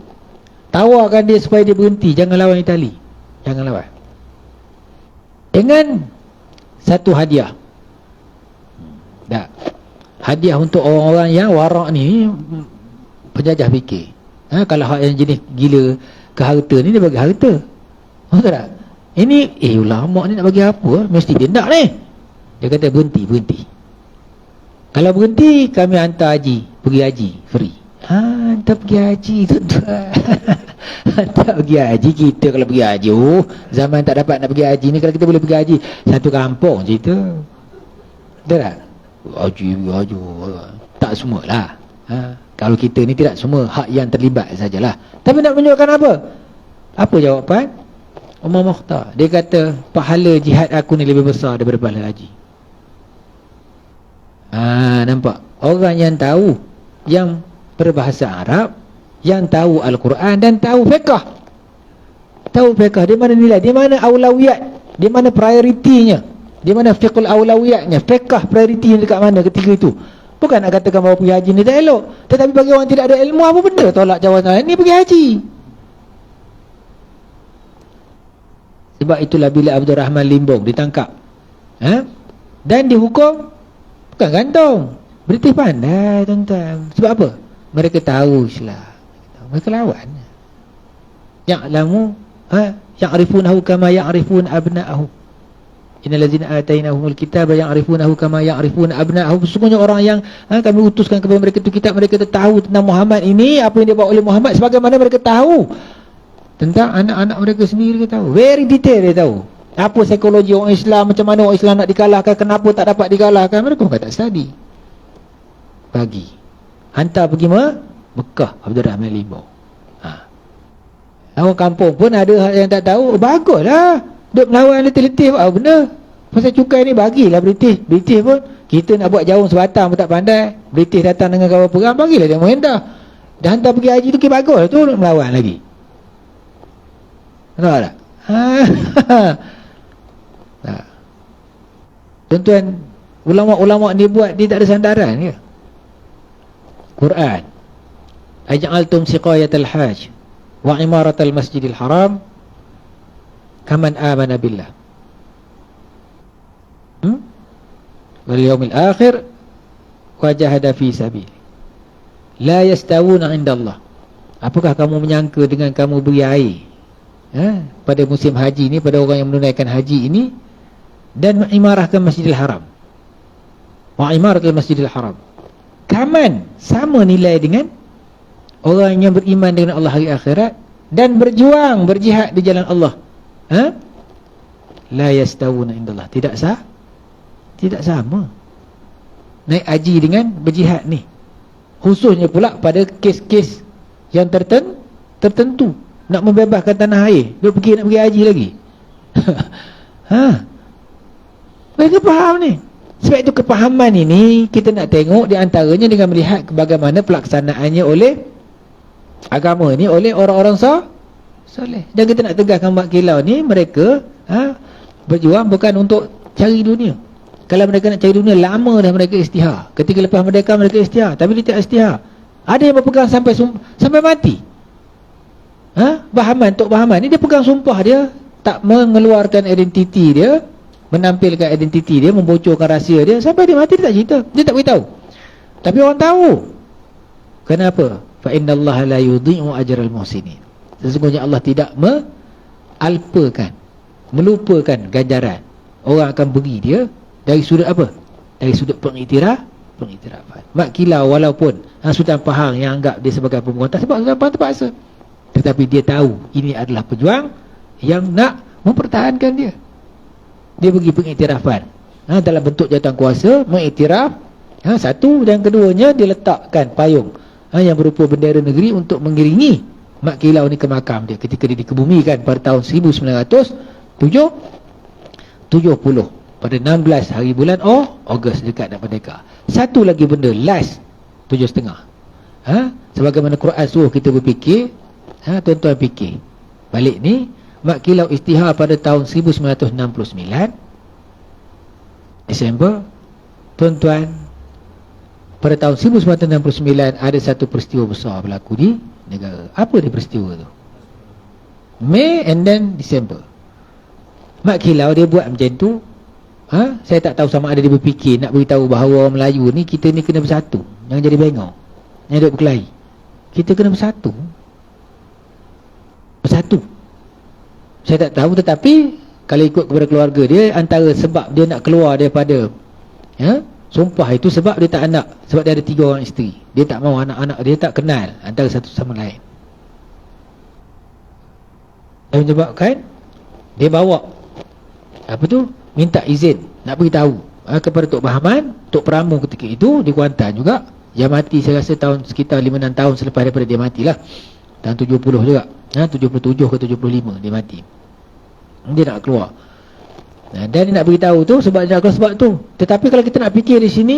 tawarkan dia supaya dia berhenti, jangan lawan Itali, jangan lawan, dengan satu hadiah. Hadiah untuk orang-orang yang warak ni, penjajah fikir, kalau hak yang jenis gila ke harta ni, dia bagi harta. Betul tak? Ini ulama ni nak bagi apa? Mesti dia nak ni. Dia kata berhenti. Kalau berhenti, kami hantar haji, pergi haji free. Hantar pergi haji tuan-tuan. Hantar pergi haji. Kita kalau pergi haji, zaman tak dapat nak pergi haji ni, kalau kita boleh pergi haji satu kampung cerita. Betul tak? Haji. Tak semualah. Kalau kita ni tidak semua hak yang terlibat sajalah. Tapi nak menunjukkan apa? Apa jawapan Umar Mukhtar? Dia kata pahala jihad aku ni lebih besar daripada pahala haji. Nampak? Orang yang tahu, yang berbahasa Arab, yang tahu Al-Quran dan tahu fiqh. Tahu fiqh, di mana nilai, di mana aulawiyat, di mana prioritinya, di mana fiqhul aulawiyatnya, fiqh prioritinya dekat mana ketika itu. Bukan nak katakan bahawa pergi haji ni tak elok, tetapi bagi orang tidak ada ilmu, apa benda tolak jawatan ni pergi haji. Sebab itulah bila Abdul Rahman Limbong ditangkap dan dihukum, bukan gantung. British pandai tuan-tuan. Sebab apa? Mereka tahu Islam, mereka lawan. Ya'lamu ya'rifunahu kama ya'rifun abna'ahu. Innal ladzina atainahumul kitaba ya'rifunahu kama ya'rifun abna'ahu. Sesungguhnya orang yang kami utuskan kepada mereka itu kitab, mereka tahu tentang Muhammad ini, apa yang dibawa oleh Muhammad, sebagaimana mereka tahu tentang anak-anak mereka sendiri. Dia tahu very detail, dia tahu apa psikologi orang Islam, macam mana orang Islam nak dikalahkan, kenapa tak dapat dikalahkan. Mereka bukan tak study. Bagi hantar pergi Mekah Abdul Rahman Limbong. Orang kampung pun ada yang tak tahu. Baguslah duk melawan letih-letih apa benda pasal cukai ni, bagilah British pun. Kita nak buat jauh sebatang pun tak pandai. British datang dengan kapal perang, bagilah dia mengendah. Dah hantar pergi haji tu, bagus tu melawan lagi. Tahu tak? Tuan-tuan, ulama-ulama ni buat, dia tak ada sandaran ke? Quran, aj'altum siqayatal hajj wa imaratal masjidil haram kaman amana billah wal yawmil akhir wa jahada fi sabil la yastawuna indallah. Apakah kamu menyangka dengan kamu beri air pada musim haji ini, pada orang yang menunaikan haji ini, dan mengimarahkan Masjidil Haram, wa imaratul Masjidil Haram, kaman, sama nilai dengan orang yang beriman dengan Allah hari akhirat dan berjuang, berjihad di jalan Allah. La yastawuna indallah. Tidak sama naik haji dengan berjihad ni. Khususnya pula pada kes-kes yang tertentu, nak membebaskan tanah air, nak pergi haji lagi. Mereka faham ni. Sebab itu kepahaman ini kita nak tengok di antaranya dengan melihat bagaimana pelaksanaannya oleh agama ni oleh orang-orang soleh. Dan kita nak tegaskan Mak Kilau ni, mereka berjuang bukan untuk cari dunia. Kalau mereka nak cari dunia, lama dah mereka istihar. Ketika lepas merdeka mereka istihar, tapi dia tak istihar. Ada yang berpegang sampai mati. Tok Bahaman ni dia pegang sumpah, dia tak mengeluarkan identiti dia, menampilkan identiti dia, membocorkan rahsia dia, sampai dia mati dia tak cerita, dia tak beritahu. Tapi orang tahu. Kenapa? Fa innallaha la yudhi'u ajral muhsinin. Sesungguhnya Allah tidak melupakan ganjaran. Orang akan beri dia dari sudut apa? Dari sudut pengiktirafan. Mak Kilau walaupun Sultan Pahang yang anggap dia sebagai pemberontak, sebab Sultan Pahang terpaksa, tetapi dia tahu ini adalah pejuang yang nak mempertahankan dia. Dia bagi pengiktirafan dalam bentuk jawatan kuasa, mengiktiraf satu, dan keduanya dia letakkan payung yang berupa bendera negeri untuk mengiringi Mak Kilau ni ke makam dia ketika dia dikebumikan pada tahun 1970 pada 16 hari bulan Ogos dekat nak merdeka. Satu lagi benda last 7.5, sebagaimana Quran suruh kita berfikir Tuan-tuan fikir balik ni, mak kilau istihar pada tahun 1969 Disember. Tuan-tuan, pada tahun 1969 ada satu peristiwa besar berlaku di negara. Apa dia peristiwa tu? Mei and then December. Mak kilau dia buat macam tu. Saya tak tahu sama ada dia berfikir nak beritahu bahawa orang Melayu ni, kita ni kena bersatu, jangan jadi bengong, jangan duduk berkelahi. Kita kena bersatu. Saya tak tahu, tetapi kalau ikut kepada keluarga dia, antara sebab dia nak keluar daripada sumpah itu sebab dia tak anak, sebab dia ada 3 orang isteri. Dia tak mahu anak-anak dia tak kenal antara satu sama lain. Dan menyebabkan dia bawa minta izin nak beritahu kepada Tok Bahaman, Tok Pramu ketika itu di Kuantan juga, yang mati saya rasa tahun sekitar 5-6 tahun selepas daripada dia matilah, tahun 70 juga, 77 ke 75 dia mati. Dia nak keluar, dan dia nak beritahu tu sebab dia nak keluar sebab tu. Tetapi kalau kita nak fikir di sini,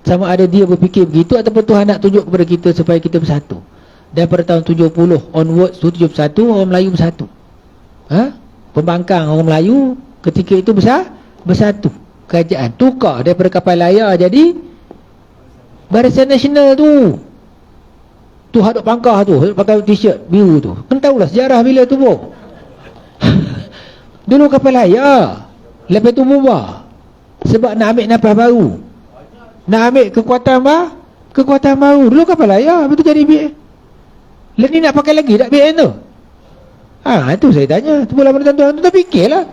sama ada dia berfikir begitu ataupun Tuhan nak tunjuk kepada kita supaya kita bersatu. Dan pada tahun 70 onwards tu, 71 orang Melayu bersatu. Pembangkang orang Melayu ketika itu bersatu. Kerajaan tukar daripada kapal layar jadi Barisan Nasional tu. Tu hadap pangkah tu, pakai t-shirt biru tu. Kan tahulah sejarah bila tu boh. Dulu kapal layar, lepas tu bubar. Sebab nak ambil nafas baru, nak ambil kekuatan baru. Dulu kapal layar, lepas tu jadi BN. Lepas ni nak pakai lagi tak BN tu? Itu saya tanya. Tu pula tuan-tuan tu fikirlah.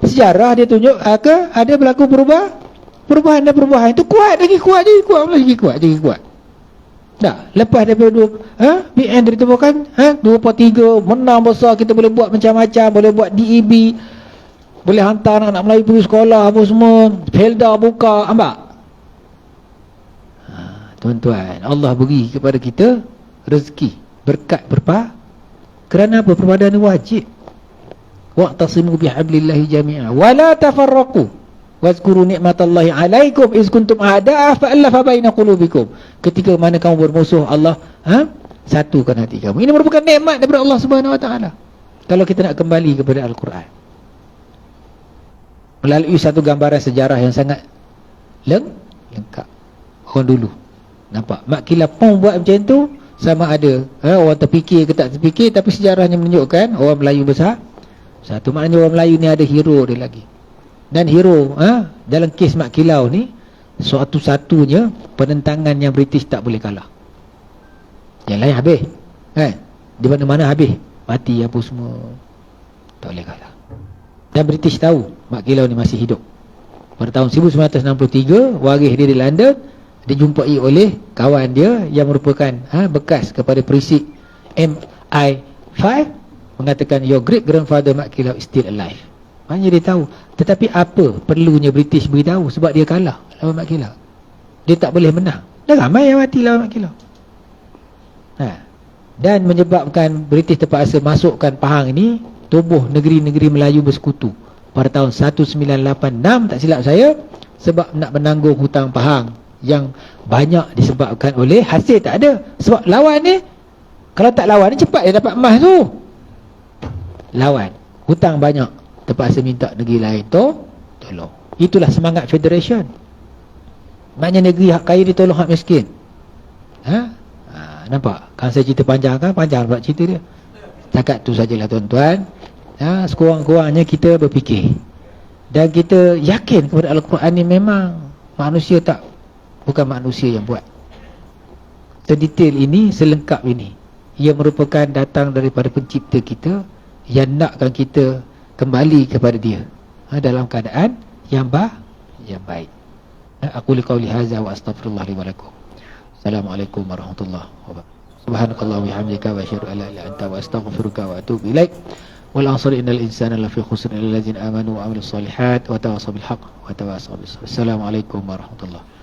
Sejarah dia tunjuk ada berlaku perubahan dan perubahan itu kuat lagi kuat. Tak, lepas daripada BN ditemukan 2/3 menang besar, kita boleh buat macam-macam, boleh buat DEB, boleh hantar anak Melayu pergi sekolah apa semua, Felda buka, nampak? Tuan-tuan, Allah beri kepada kita rezeki, berkat kerana apa? Perpaduan wajib. Wa'tasimu bihablillahi jami'a wa la tafarraqu wazkuru ni'matallahi 'alaikum iz kuntum a'da'a fa'alafa baina qulubikum. Ketika mana kamu bermusuh, Allah satukan hati kamu. Ini merupakan nikmat daripada Allah Subhanahu wa taala. Kalau kita nak kembali kepada Al-Quran melalui satu gambaran sejarah yang sangat lengkap. Orang dulu nampak mak kilap pun buat macam tu, sama ada orang terfikir ke tak terfikir, tapi sejarahnya menunjukkan orang Melayu besar satu. Maknanya orang Melayu ni ada hero dia lagi. Dan hero dalam kes Mak Kilau ni, satu-satunya penentangan yang British tak boleh kalah. Yang lain habis di mana-mana habis, mati apa semua, tak boleh kalah. Dan British tahu Mak Kilau ni masih hidup. Pada tahun 1963 waris dia di London, dijumpai oleh kawan dia yang merupakan bekas kepada perisik MI5, mengatakan your great grandfather Mak Kilau is still alive. Maknanya dia tahu. Tetapi apa perlunya British beritahu? Sebab dia kalah lawan Mak Kilau, dia tak boleh menang. Dah ramai yang mati lawan Mak Kilau. Dan menyebabkan British terpaksa masukkan Pahang ini, tubuh negeri-negeri Melayu bersekutu pada tahun 1986 tak silap saya, sebab nak menanggung hutang Pahang yang banyak disebabkan oleh hasil tak ada. Sebab lawan ni, kalau tak lawan ni cepat dia dapat emas tu. Lawan, hutang banyak, terpaksa minta negeri lain tolong. Itulah semangat federation. Maknanya negeri hak kaya ditolong hak miskin. Nampak? Kan saya cerita panjang kan? Panjang pula cerita dia. Setakat tu sajalah tuan-tuan. Sekurang-kurangnya kita berfikir dan kita yakin kepada Al-Quran ni memang manusia bukan manusia yang buat. Sedetail ini, selengkap ini, ia merupakan datang daripada pencipta kita yang nakkan kita kembali kepada dia dalam keadaan yang baik. Aku liqauli hadza wa astaghfirullah li wa lakum. Assalamualaikum warahmatullahi wabarakatuh. Subhanakallahumma wa bihamdika wa asyhadu an la ilaha illa anta wa astaghfiruka wa atubu ilaik. Wal 'asri innal insana lafi khusr illa allazina amanu wa 'amilus solihat wa tawassaw bil haqq wa tawassaw bis sabr. Assalamualaikum warahmatullahi wabarakatuh.